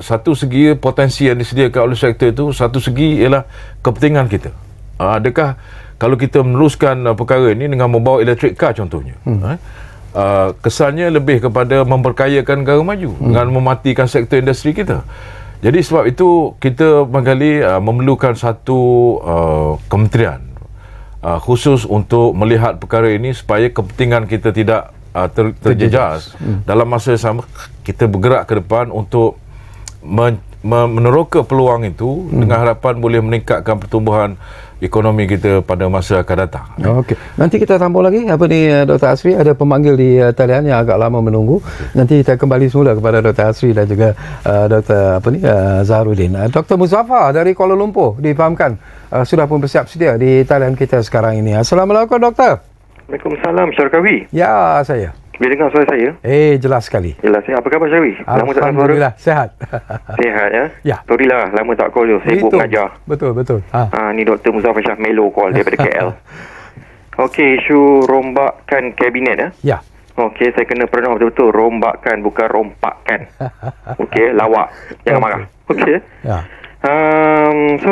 satu segi potensi yang disediakan oleh sektor itu, satu segi ialah kepentingan kita. Adakah kalau kita meneruskan perkara ini dengan membawa electric car contohnya, kesannya lebih kepada memperkayakan negara maju dengan mematikan sektor industri kita. Jadi sebab itu kita barangkali memerlukan satu kementerian khusus untuk melihat perkara ini supaya kepentingan kita tidak terjejas. Dalam masa yang sama kita bergerak ke depan untuk meneroka peluang itu dengan harapan boleh meningkatkan pertumbuhan ekonomi kita pada masa akan datang. Okey. Nanti kita sambung lagi Dr. Asri, ada pemanggil di talian yang agak lama menunggu. Nanti kita kembali semula kepada Dr. Asri dan juga Dr. Zaharuddin. Dr. Muzaffar dari Kuala Lumpur difahamkan sudah pun bersiap sedia di talian kita sekarang ini. Assalamualaikum Doktor. Waalaikumsalam, Syarkawi. Ya, saya. Boleh dengar suara saya? Jelas sekali. Jelas. Apa khabar, Syarkawi? Alhamdulillah, sehat. Sehat, ya? Ya. Sorry lah, lama tak call tu. Sibuk mengajar. Betul. Ni Dr. Muzaffar Shah Melo call daripada KL. Okey, isu rombakan kabinet, ya? Ya. Okey, saya kena pernah betul-betul rombakan, bukan rompakkan. Okey, lawak. Jangan marah. Okey. Ya. So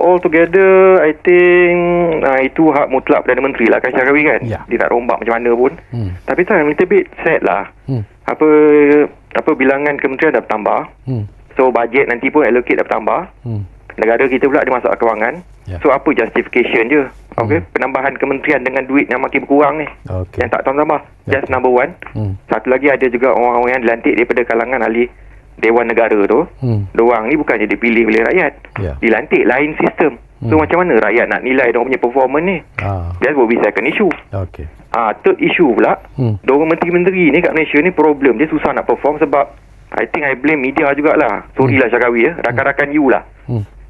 all together I think itu hak mutlak Perdana Menteri lah kan, Syarkawi kan. Dia nak rombak macam mana pun. Tapi tu a little bit sad lah. Apa bilangan kementerian dah bertambah. So bajet nanti pun allocate dah bertambah. Negara kita pula ada masalah kewangan. So apa justification je? Okay, penambahan kementerian dengan duit yang makin berkurang ni. Yang tak tambah. Just number one. Satu lagi ada juga orang-orang yang dilantik daripada kalangan ahli Dewan Negara tu, diorang ni bukannya dipilih oleh rakyat. Ya. Dilantik lain sistem. So macam mana rakyat nak nilai diorang punya performance ni? That will be second issue. Okey. Third issue pula, diorang menteri-menteri ni kat Malaysia ni problem dia susah nak perform sebab I think I blame media jugalah. Sorry lah Syarawi ya, rakan-rakan you lah.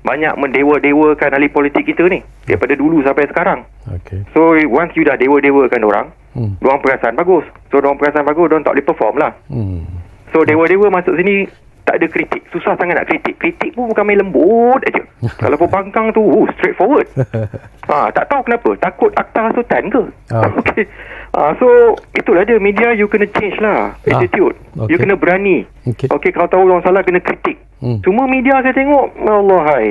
Banyak mendewa-dewakan ahli politik kita ni daripada dulu sampai sekarang. Okey. So once you dah dewa-dewakan orang, diorang perasan bagus. So diorang perasan bagus, diorang tak boleh perform lah. So dewa-dewa masuk sini tak ada kritik. Susah sangat nak kritik. Kritik pun bukan main lembut aja. Kalau pembangkang tu straight forward. Tak tahu kenapa. Takut akta hasutan ke? Okay. So itulah dia, media you kena change lah attitude. Okay. You kena berani. Okay, kalau tahu orang salah kena kritik. Semua media saya tengok, Allah hai.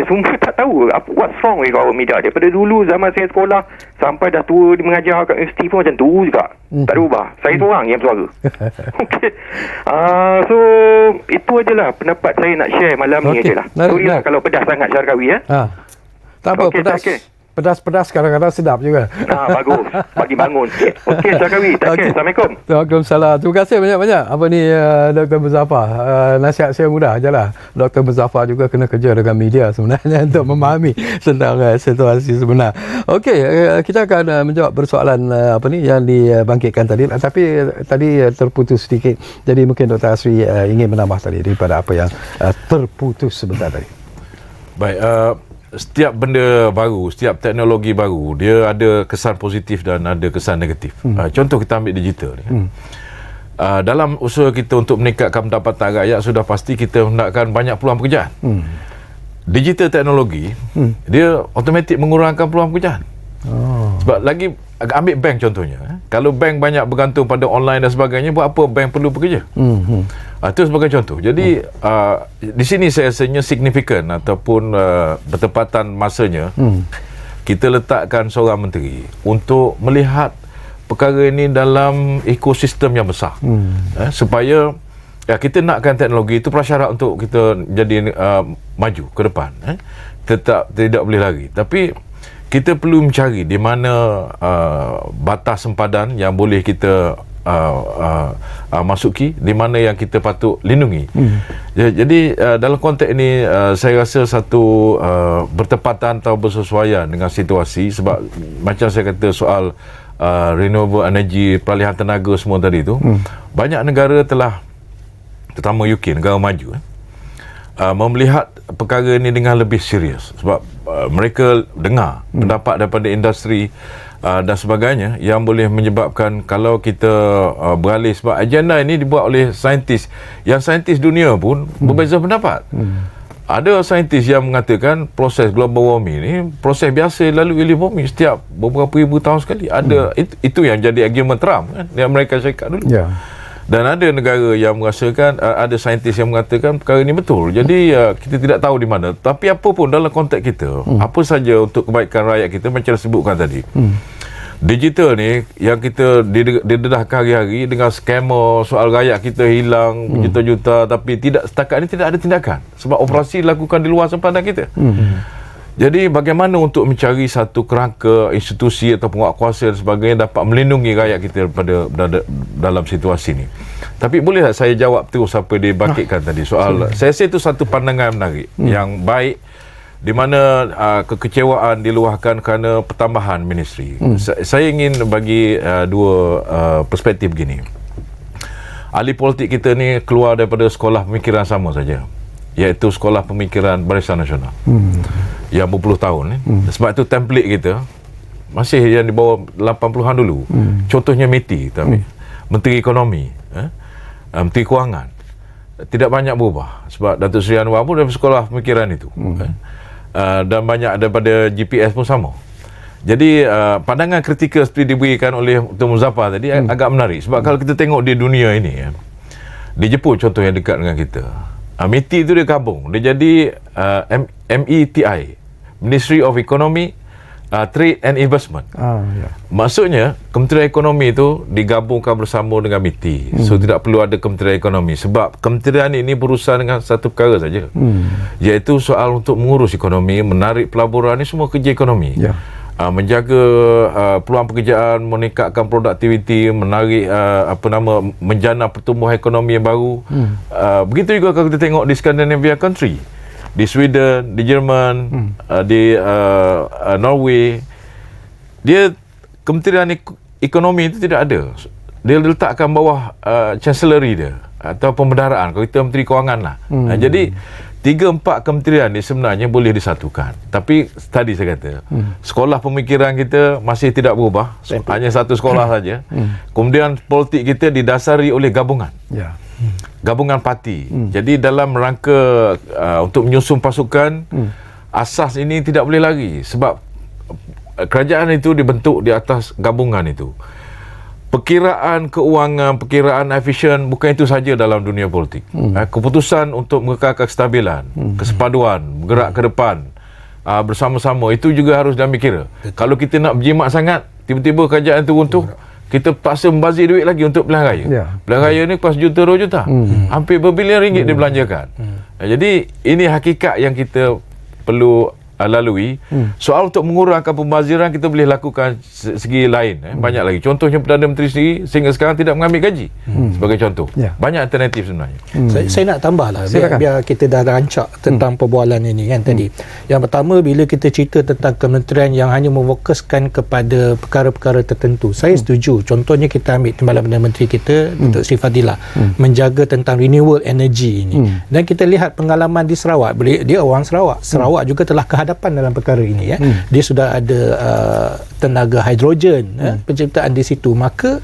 Semua tak tahu what's wrong with our media. Daripada dulu zaman saya sekolah sampai dah tua dia mengajar kat universiti pun macam tu juga. Tak ada ubah. Saya seorang yang bersuara. Okay. So itu ajalah pendapat saya nak share malam ni ajalah. Sorry lah kalau pedas sangat Syarkawi ya. Tak apa, pedas. Pedas-pedas kadang-kadang sedap juga. Bagus. Bagi bangun sikit. Okey, Syarkawi. Assalamualaikum. Waalaikumsalam. Terima kasih banyak-banyak. Apa ni Dr. Muzaffar. Nasihat saya mudah je lah. Dr. Muzaffar juga kena kerja dengan media sebenarnya untuk memahami tentang situasi sebenar. Okey, kita akan menjawab persoalan apa ni yang dibangkitkan tadi. Tapi tadi terputus sedikit. Jadi mungkin Dr. Asri ingin menambah tadi daripada apa yang terputus sebentar tadi. Baik, setiap benda baru, setiap teknologi baru, dia ada kesan positif dan ada kesan negatif. Contoh kita ambil digital ni. Dalam usaha kita untuk meningkatkan pendapatan rakyat, sudah pasti kita hendakkan banyak peluang pekerjaan. Digital teknologi, dia automatik mengurangkan peluang pekerjaan. Sebab lagi, ambil bank contohnya. Kalau bank banyak bergantung pada online dan sebagainya, buat apa bank perlu bekerja? Itu sebagai contoh. Jadi di sini saya rasanya signifikan ataupun bertepatan masanya kita letakkan seorang menteri untuk melihat perkara ini dalam ekosistem yang besar, supaya kita nakkan teknologi itu prasyarat untuk kita jadi maju ke depan. Tetap tidak boleh lari, tapi kita perlu mencari di mana batas sempadan yang boleh kita masuki, di mana yang kita patut lindungi. Jadi dalam konteks ini saya rasa satu bertepatan atau bersesuaian dengan situasi, sebab macam saya kata soal renewable energy, peralihan tenaga semua tadi tu, banyak negara telah, terutama UK, negara maju, melihat perkara ini dengan lebih serius, sebab mereka dengar pendapat daripada industri dan sebagainya yang boleh menyebabkan kalau kita beralih, sebab agenda ini dibuat oleh saintis, yang saintis dunia pun berbeza pendapat. Ada saintis yang mengatakan proses global warming ni proses biasa lalu oleh bumi setiap beberapa ribu tahun sekali. Ada itu yang jadi argument Trump kan, yang mereka cakap dulu. Dan ada negara yang merasakan, ada saintis yang mengatakan perkara ini betul. Jadi kita tidak tahu di mana. Tapi apa pun dalam konteks kita, apa saja untuk kebaikan rakyat kita, macam disebutkan tadi. Digital ni yang kita didedahkan hari-hari dengan skema soal rakyat kita hilang berjuta-juta, tapi setakat ini tidak ada tindakan. Sebab operasi dilakukan di luar sempadan kita. Jadi bagaimana untuk mencari satu kerangka institusi atau penguatkuasa dan sebagainya dapat melindungi rakyat kita dalam situasi ini. Tapi boleh tak saya jawab terus apa dia bangkitkan tadi soal, saya rasa itu satu pandangan menarik yang baik, di mana kekecewaan diluahkan kerana pertambahan ministeri. Saya ingin bagi dua perspektif begini. Ahli politik kita ni keluar daripada sekolah pemikiran sama saja, iaitu sekolah pemikiran Barisan Nasional yang berpuluh tahun. Sebab itu template kita masih yang di bawah 80-an dulu. Contohnya METI, Menteri Ekonomi, Menteri Kewangan, tidak banyak berubah, sebab Datuk Seri Anwar pun dari sekolah pemikiran itu. Dan banyak daripada GPS pun sama. Jadi pandangan kritikal seperti diberikan oleh Dr. Muzaffar tadi agak menarik, sebab kalau kita tengok di dunia ini, di Jepun contoh yang dekat dengan kita, METI itu dia gabung, dia jadi METI, Ministry of Economy, Trade and Investment. Maksudnya Kementerian Ekonomi itu digabungkan bersama dengan METI. So tidak perlu ada Kementerian Ekonomi, sebab kementerian ini berurusan dengan satu perkara saja, iaitu soal untuk mengurus ekonomi, menarik pelaburan, ini semua kerja ekonomi. menjaga peluang pekerjaan, meningkatkan produktiviti, menarik menjana pertumbuhan ekonomi yang baru. Begitu juga kalau kita tengok di Scandinavian country, di Sweden, di Jerman, di Norway, dia Kementerian Ekonomi itu tidak ada. Dia letakkan bawah chancellery dia atau pembendaraan, kalau kita Menteri Kewangan lah. Jadi 3-4 kementerian ni sebenarnya boleh disatukan. Tapi tadi saya kata, sekolah pemikiran kita masih tidak berubah, hanya satu sekolah saja. Kemudian politik kita didasari oleh gabungan. Gabungan parti. Jadi dalam rangka untuk menyusun pasukan, asas ini tidak boleh lagi sebab kerajaan itu dibentuk di atas gabungan itu. Perkiraan keuangan, perkiraan efisien bukan itu saja dalam dunia politik. Keputusan untuk mengekalkan kestabilan, kesepaduan, bergerak ke depan bersama-sama, itu juga harus diambil kira. Kalau kita nak berjimat sangat, tiba-tiba kerajaan itu runtuh, kita paksa membazir duit lagi untuk pilihan raya. Pilihan raya ni pas juta, 2 juta. Hampir berbilion ringgit dibelanjakan. Jadi ini hakikat yang kita perlu lalui. Soal untuk mengurangkan pembaziran kita boleh lakukan segi lain, banyak lagi. Contohnya Perdana Menteri sendiri sehingga sekarang tidak mengambil gaji, sebagai contoh. Banyak alternatif sebenarnya. Saya nak tambahlah biar kita dah rancak tentang perbualan ini kan tadi. Yang pertama, bila kita cerita tentang kementerian yang hanya memfokuskan kepada perkara-perkara tertentu, saya setuju. Contohnya kita ambil Timbalan Perdana Menteri kita, Datuk Seri Fadilah, menjaga tentang renewable energy ini. Dan kita lihat pengalaman di Sarawak, dia orang Sarawak. Sarawak juga telah kehadapan dalam perkara ini ya. Dia sudah ada tenaga hidrogen, penciptaan di situ. Maka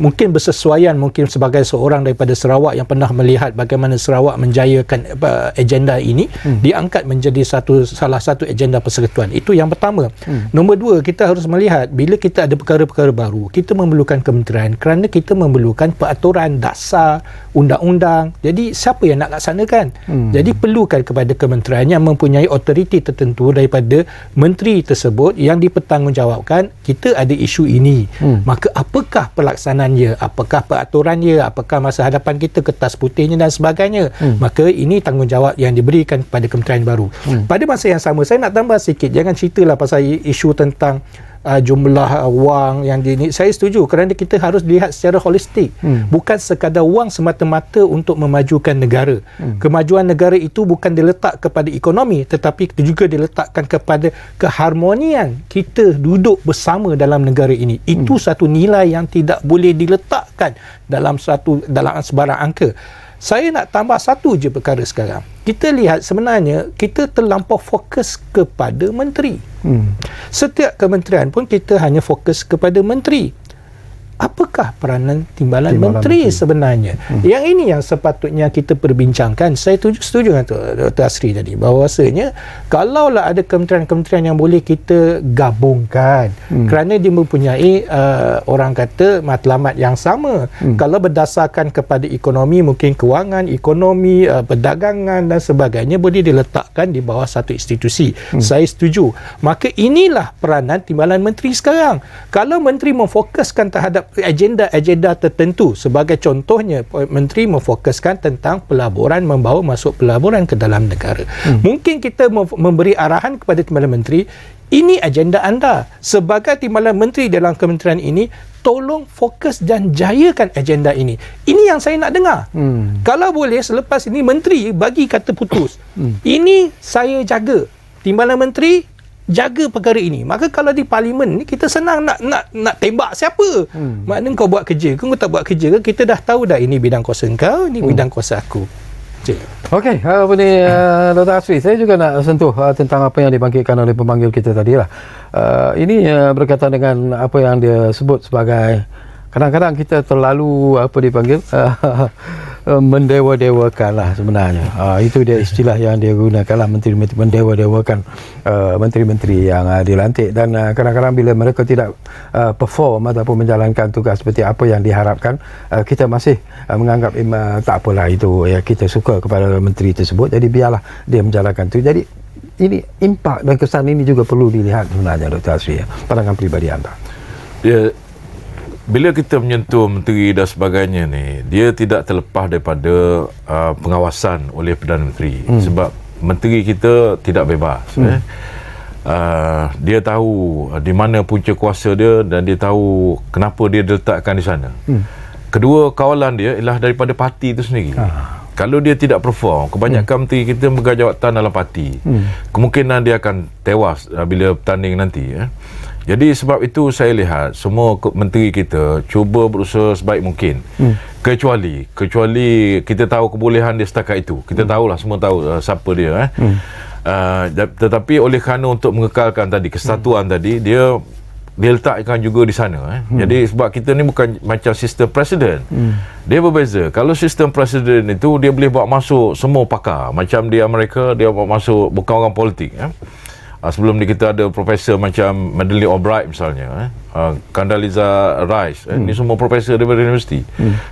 mungkin bersesuaian, mungkin sebagai seorang daripada Sarawak yang pernah melihat bagaimana Sarawak menjayakan agenda ini, diangkat menjadi salah satu agenda persekutuan. Itu yang pertama. Nombor 2, kita harus melihat bila kita ada perkara-perkara baru, kita memerlukan kementerian kerana kita memerlukan peraturan dasar, undang-undang. Jadi siapa yang nak laksanakan? Jadi perlukan kepada kementerian yang mempunyai otoriti tertentu daripada menteri tersebut yang dipertanggungjawabkan, kita ada isu ini. Maka apakah pelaksanaannya? Apakah peraturannya? Apakah masa hadapan kita, kertas putihnya dan sebagainya? Maka ini tanggungjawab yang diberikan kepada kementerian baru. Pada masa yang sama, saya nak tambah sikit, jangan ceritalah pasal isu tentang jumlah wang yang saya setuju kerana kita harus lihat secara holistik, bukan sekadar wang semata-mata untuk memajukan negara. Kemajuan negara itu bukan diletak kepada ekonomi, tetapi juga diletakkan kepada keharmonian kita duduk bersama dalam negara ini. Itu satu nilai yang tidak boleh diletakkan dalam sebarang angka. Saya nak tambah satu je perkara sekarang. Kita lihat sebenarnya kita terlampau fokus kepada menteri. Setiap kementerian pun kita hanya fokus kepada menteri. Apakah peranan timbalan menteri sebenarnya? Yang ini yang sepatutnya kita perbincangkan. Saya setuju dengan Dr. Asri tadi, bahawasanya kalaulah ada kementerian-kementerian yang boleh kita gabungkan, kerana dia mempunyai orang kata matlamat yang sama. Kalau berdasarkan kepada ekonomi, mungkin kewangan, ekonomi, perdagangan dan sebagainya, boleh diletakkan di bawah satu institusi. Saya setuju. Maka inilah peranan timbalan menteri sekarang. Kalau menteri memfokuskan terhadap agenda-agenda tertentu, sebagai contohnya menteri memfokuskan tentang pelaburan, membawa masuk pelaburan ke dalam negara. Mungkin kita memberi arahan kepada timbalan menteri, ini agenda anda. Sebagai timbalan menteri dalam kementerian ini, tolong fokus dan jayakan agenda ini. Ini yang saya nak dengar. Kalau boleh selepas ini menteri bagi kata putus, ini saya jaga. Timbalan menteri jaga perkara ini. Maka kalau di parlimen ni kita senang nak tembak siapa. Maknanya kau buat kerja ke, kau tak buat kerja ke, kita dah tahu dah ini bidang kuasa kau, ini bidang kuasa aku. Okey, apa ni Dr. Asri, saya juga nak sentuh tentang apa yang dibangkitkan oleh pemanggil kita tadi lah. Ini berkaitan dengan apa yang dia sebut sebagai, kadang-kadang kita terlalu apa dipanggil mendewa-dewakan lah sebenarnya. Itu dia istilah yang dia gunakan lah, menteri-menteri mendewa-dewakan menteri-menteri yang dilantik, dan kadang-kadang bila mereka tidak perform ataupun menjalankan tugas seperti apa yang diharapkan, kita masih menganggap tak apalah itu ya, kita suka kepada menteri tersebut, jadi biarlah dia menjalankan itu. Jadi ini impak dan kesan ini juga perlu dilihat sebenarnya, Dr. Asri, ya, pandangan peribadi anda. Ya, bila kita menyentuh menteri dan sebagainya ni, dia tidak terlepas daripada pengawasan oleh Perdana Menteri. Sebab menteri kita tidak bebas. dia tahu di mana punca kuasa dia dan dia tahu kenapa dia diletakkan di sana. Kedua, kawalan dia ialah daripada parti itu sendiri. Kalau dia tidak perform, kebanyakan menteri kita memegang jawatan dalam parti. Kemungkinan dia akan tewas bila bertanding nanti. Jadi sebab itu saya lihat semua menteri kita cuba berusaha sebaik mungkin. Kecuali kita tahu kebolehan dia setakat itu. Kita tahulah, semua tahu siapa dia. Tetapi oleh kerana untuk mengekalkan tadi kesatuan tadi, dia letakkan juga di sana. Jadi sebab kita ni bukan macam sistem presiden. Dia berbeza. Kalau sistem presiden itu dia boleh bawa masuk semua pakar. Macam di Amerika dia bawa masuk bukan orang politik. Sebelum ni kita ada profesor macam Madeleine Albright misalnya, Condoleezza Rice, ni semua profesor daripada universiti.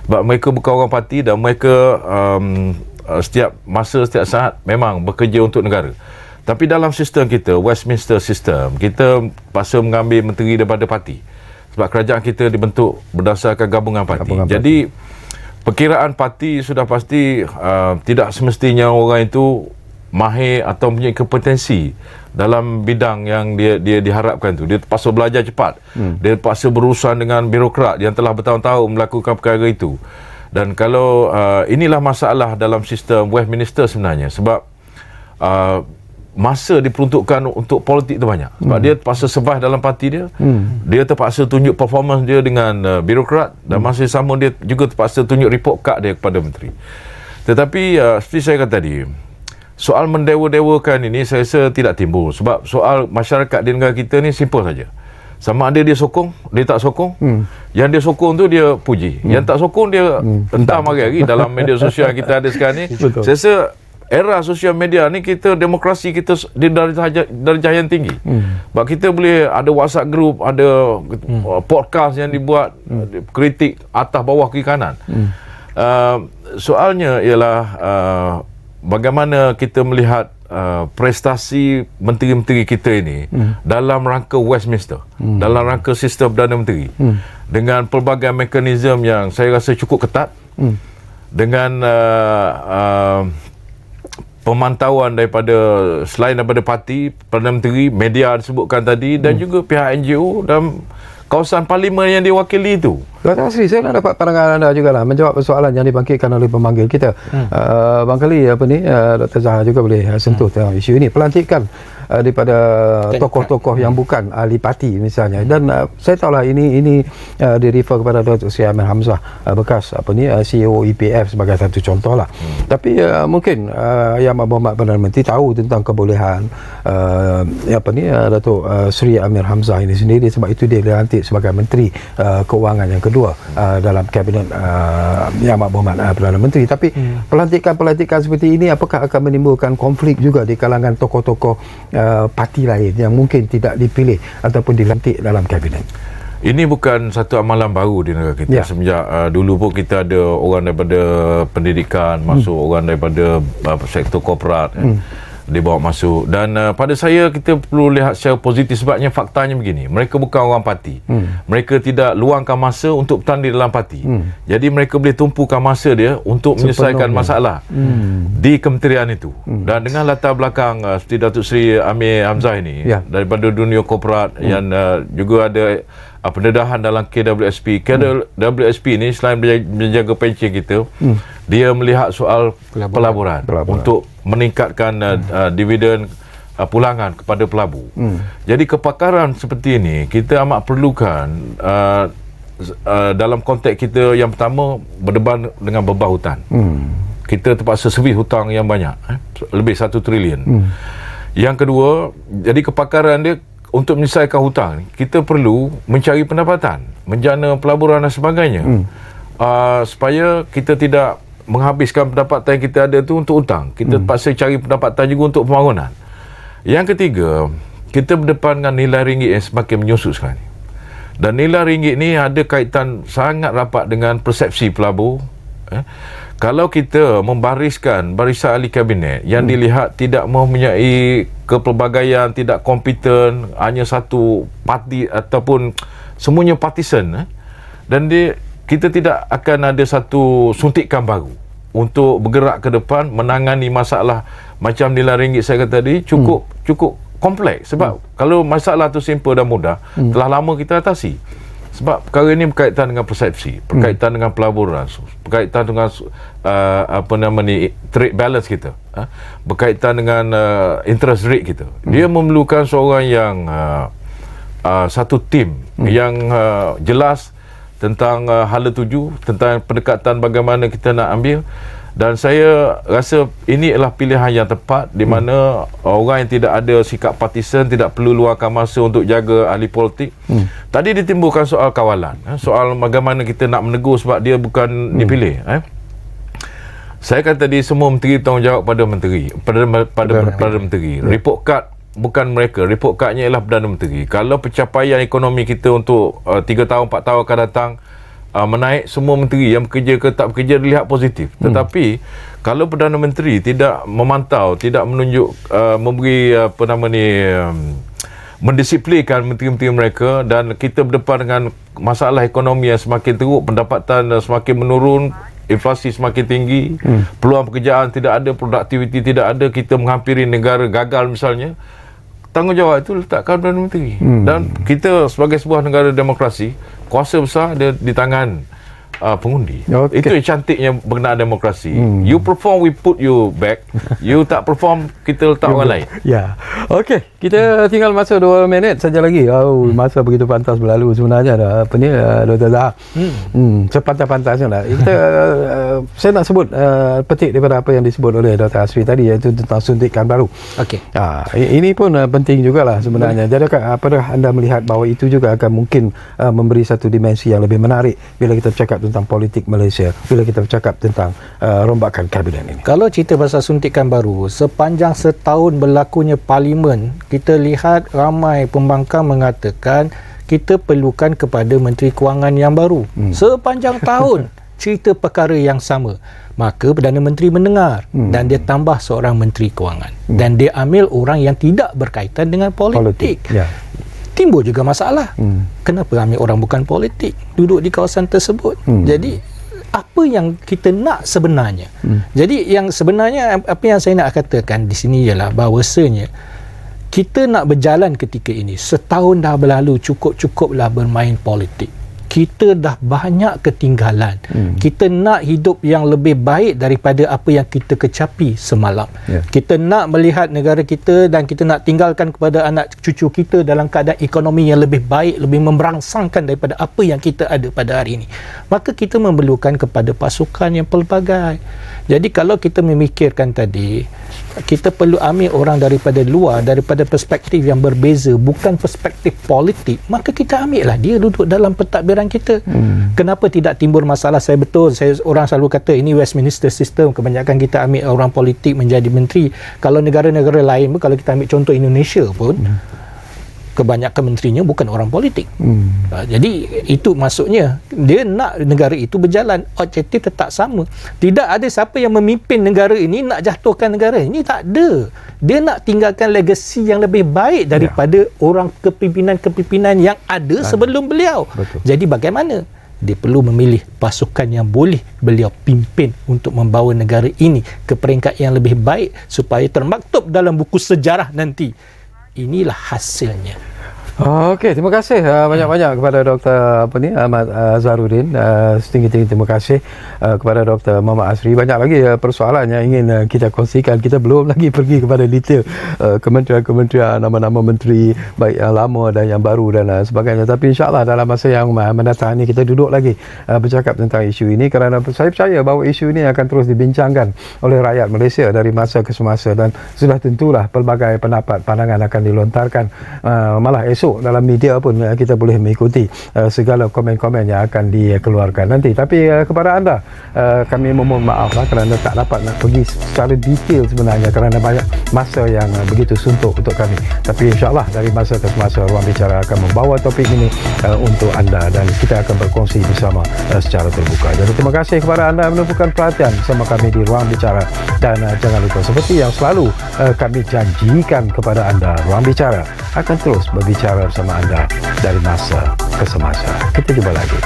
Sebab mereka bukan orang parti dan mereka setiap masa, setiap saat memang bekerja untuk negara. Tapi dalam sistem kita, Westminster System, kita paksa mengambil menteri daripada parti. Sebab kerajaan kita dibentuk berdasarkan gabungan parti. Jadi perkiraan parti sudah pasti tidak semestinya orang itu mahir atau punya kompetensi dalam bidang yang dia diharapkan tu. Dia terpaksa belajar cepat. Dia terpaksa berurusan dengan birokrat yang telah bertahun-tahun melakukan perkara itu. Dan kalau inilah masalah dalam sistem Westminster sebenarnya, sebab masa diperuntukkan untuk politik tu banyak. Sebab dia terpaksa survive dalam parti dia. Dia terpaksa tunjuk performance dia dengan birokrat dan masa sama dia juga terpaksa tunjuk report card dia kepada menteri. Tetapi seperti saya kata tadi, soal mendewa-dewakan ini saya rasa tidak timbul. Sebab soal masyarakat di negara kita ni simple saja. Sama ada dia sokong, dia tak sokong. Yang dia sokong tu dia puji. Yang tak sokong dia hentam hari-hari dalam media sosial yang kita ada sekarang ni. Saya rasa era sosial media ni kita, demokrasi kita di darjah yang tinggi. Sebab kita boleh ada WhatsApp group, ada podcast yang dibuat, kritik atas bawah kiri kanan. Soalnya ialah bagaimana kita melihat prestasi menteri-menteri kita ini dalam rangka Westminster, dalam rangka sistem Perdana Menteri, dengan pelbagai mekanisme yang saya rasa cukup ketat, dengan pemantauan daripada selain daripada parti, Perdana Menteri, media disebutkan tadi, dan juga pihak NGO dan kawasan parlimen yang diwakili itu. Dr. Asri, saya nak dapat pandangan anda jugalah menjawab persoalan yang dibangkitkan oleh pemanggil kita. Barangkali Dr. Zahar juga boleh sentuh tentang isu ini. Pelantikan daripada tokoh-tokoh yang bukan ahli parti misalnya. Dan saya tahulah ini di-refer kepada Dr. Sri Amir Hamzah, bekas CEO EPF sebagai satu contohlah. Tapi mungkin Yang Berhormat Perdana Menteri tahu tentang kebolehan Datuk Sri Amir Hamzah ini sendiri, sebab itu dia dilantik sebagai Menteri Keuangan yang kedua dalam kabinet Yang Berhormat Perdana Menteri. Tapi pelantikan-pelantikan seperti ini apakah akan menimbulkan konflik juga di kalangan tokoh-tokoh parti lain yang mungkin tidak dipilih ataupun dilantik dalam kabinet? Ini bukan satu amalan baru di negara kita. Semenjak dulu pun kita ada orang daripada pendidikan masuk, orang daripada sektor korporat dibawa masuk. Dan pada saya kita perlu lihat secara positif, sebabnya faktanya begini, mereka bukan orang parti. Mereka tidak luangkan masa untuk bertanding dalam parti. Jadi mereka boleh tumpukan masa dia untuk menyelesaikan masalah di kementerian itu. Dan dengan latar belakang seperti Datuk Seri Amir Hamzah ini daripada dunia korporat yang juga ada pendedahan dalam KWSP. KWSP ni selain menjaga pencen kita, dia melihat soal pelaburan untuk meningkatkan dividen pulangan kepada pelabur. Jadi kepakaran seperti ini kita amat perlukan dalam konteks kita. Yang pertama, berdepan dengan beban hutang. Kita terpaksa servis hutang yang banyak, lebih 1 trilion. Yang kedua, jadi kepakaran dia untuk menyelesaikan hutang, kita perlu mencari pendapatan, menjana pelaburan dan sebagainya, supaya kita tidak menghabiskan pendapatan yang kita ada tu untuk hutang. Kita terpaksa cari pendapatan juga untuk pembangunan. Yang ketiga, kita berdepan dengan nilai ringgit yang semakin menyusut sekarang ni. Dan nilai ringgit ni ada kaitan sangat rapat dengan persepsi pelabur. Kalau kita membariskan barisan ahli kabinet yang dilihat tidak mempunyai kepelbagaian, tidak kompeten, hanya satu parti ataupun semuanya partisan, dan kita tidak akan ada satu suntikan baru untuk bergerak ke depan menangani masalah macam nilai ringgit saya kata tadi, cukup kompleks sebab kalau masalah tu simple dan mudah telah lama kita atasi. Sebab perkara ini berkaitan dengan persepsi, berkaitan dengan pelaburan, berkaitan dengan trade balance kita, berkaitan dengan interest rate kita. Dia memerlukan seorang yang satu tim yang jelas tentang hala tuju, tentang pendekatan bagaimana kita nak ambil. Dan saya rasa ini adalah pilihan yang tepat di mana orang yang tidak ada sikap partisan, tidak perlu luangkan masa untuk jaga ahli politik. Tadi ditimbulkan soal kawalan, soal bagaimana kita nak menegur sebab dia bukan dipilih. Saya kata tadi semua menteri bertanggungjawab pada menteri, pada menteri. Report card bukan mereka, report cardnya ialah Perdana Menteri. Kalau pencapaian ekonomi kita untuk 3 tahun 4 tahun akan datang menaik, semua menteri yang bekerja ke tak bekerja dilihat positif. Tetapi kalau Perdana Menteri tidak memantau, tidak menunjuk, memberi mendisiplinkan menteri-menteri mereka, dan kita berdepan dengan masalah ekonomi yang semakin teruk, pendapatan semakin menurun, inflasi semakin tinggi, peluang pekerjaan tidak ada, produktiviti tidak ada, kita menghampiri negara gagal misalnya, tanggungjawab itu letakkan Perdana Menteri. Dan kita sebagai sebuah negara demokrasi, kuasa besar ada di tangan pengundi. Itu yang cantiknya berkenaan demokrasi. You perform, we put you back. You tak perform, kita letak orang lain. Ya. Okey, kita tinggal masa 2 minit saja lagi. Masa begitu pantas berlalu sebenarnya dah. Dr. Zahar. Sepantas-pantasnya lah. Kita saya nak sebut petik daripada apa yang disebut oleh Dr. Asri tadi, iaitu tentang suntikan baru. Okey. Ini pun penting jugalah sebenarnya. Jadi apakah anda melihat bahawa itu juga akan mungkin memberi satu dimensi yang lebih menarik bila kita bercakap tentang politik Malaysia, bila kita bercakap tentang rombakan kabinet ini? Kalau cerita pasal suntikan baru, sepanjang setahun berlakunya parlimen, kita lihat ramai pembangkang mengatakan kita perlukan kepada Menteri Kewangan yang baru. Sepanjang tahun cerita perkara yang sama. Maka Perdana Menteri mendengar dan dia tambah seorang Menteri Kewangan, dan dia ambil orang yang tidak berkaitan dengan politik. Timbul juga masalah. Kenapa ambil orang bukan politik duduk di kawasan tersebut? Jadi apa yang kita nak sebenarnya? Jadi yang sebenarnya, apa yang saya nak katakan di sini ialah bahawasanya kita nak berjalan ketika ini. Setahun dah berlalu, cukup-cukuplah bermain politik. Kita dah banyak ketinggalan. Kita nak hidup yang lebih baik daripada apa yang kita kecapi semalam. Kita nak melihat negara kita dan kita nak tinggalkan kepada anak cucu kita dalam keadaan ekonomi yang lebih baik, lebih memberangsangkan daripada apa yang kita ada pada hari ini. Maka kita memerlukan kepada pasukan yang pelbagai. Jadi kalau kita memikirkan tadi, kita perlu ambil orang daripada luar, daripada perspektif yang berbeza, bukan perspektif politik, maka kita ambil lah dia duduk dalam pentadbiran kita. Kenapa tidak timbul masalah? Orang selalu kata ini Westminster system, kebanyakan kita ambil orang politik menjadi menteri. Kalau negara-negara lain pun, kalau kita ambil contoh Indonesia pun, kebanyakan menterinya bukan orang politik. Jadi itu maksudnya dia nak negara itu berjalan, objektif tetap sama. Tidak ada siapa yang memimpin negara ini nak jatuhkan negara ini, tak ada. Dia nak tinggalkan legasi yang lebih baik daripada orang kepimpinan-kepimpinan yang ada sebelum beliau. Jadi bagaimana? Dia perlu memilih pasukan yang boleh beliau pimpin untuk membawa negara ini ke peringkat yang lebih baik supaya termaktub dalam buku sejarah nanti. Inilah hasilnya. Okey, terima kasih banyak-banyak kepada Dr. Ahmad Zahrudin. Setinggi-tinggi terima kasih kepada Dr. Muhammad Asri. Banyak lagi persoalan yang ingin kita kongsikan. Kita belum lagi pergi kepada detail kementerian-kementerian, nama-nama menteri, baik yang lama dan yang baru dan sebagainya. Tapi insya-Allah dalam masa yang mendatang ini kita duduk lagi bercakap tentang isu ini, kerana saya percaya bahawa isu ini akan terus dibincangkan oleh rakyat Malaysia dari masa ke semasa, dan sudah tentulah pelbagai pendapat, pandangan akan dilontarkan. Malah esok dalam media pun kita boleh mengikuti segala komen-komen yang akan dikeluarkan nanti. Tapi kepada anda kami memohon maaf kerana tak dapat nak pergi secara detail sebenarnya, kerana banyak masa yang begitu suntuk untuk kami. Tapi insya-Allah dari masa ke semasa Ruang Bicara akan membawa topik ini untuk anda, dan kita akan berkongsi bersama secara terbuka. Jadi terima kasih kepada anda menumpukan perhatian bersama kami di Ruang Bicara, dan jangan lupa seperti yang selalu kami janjikan kepada anda, Ruang Bicara akan terus berbicara bersama anda dari masa ke semasa. Kita jumpa lagi.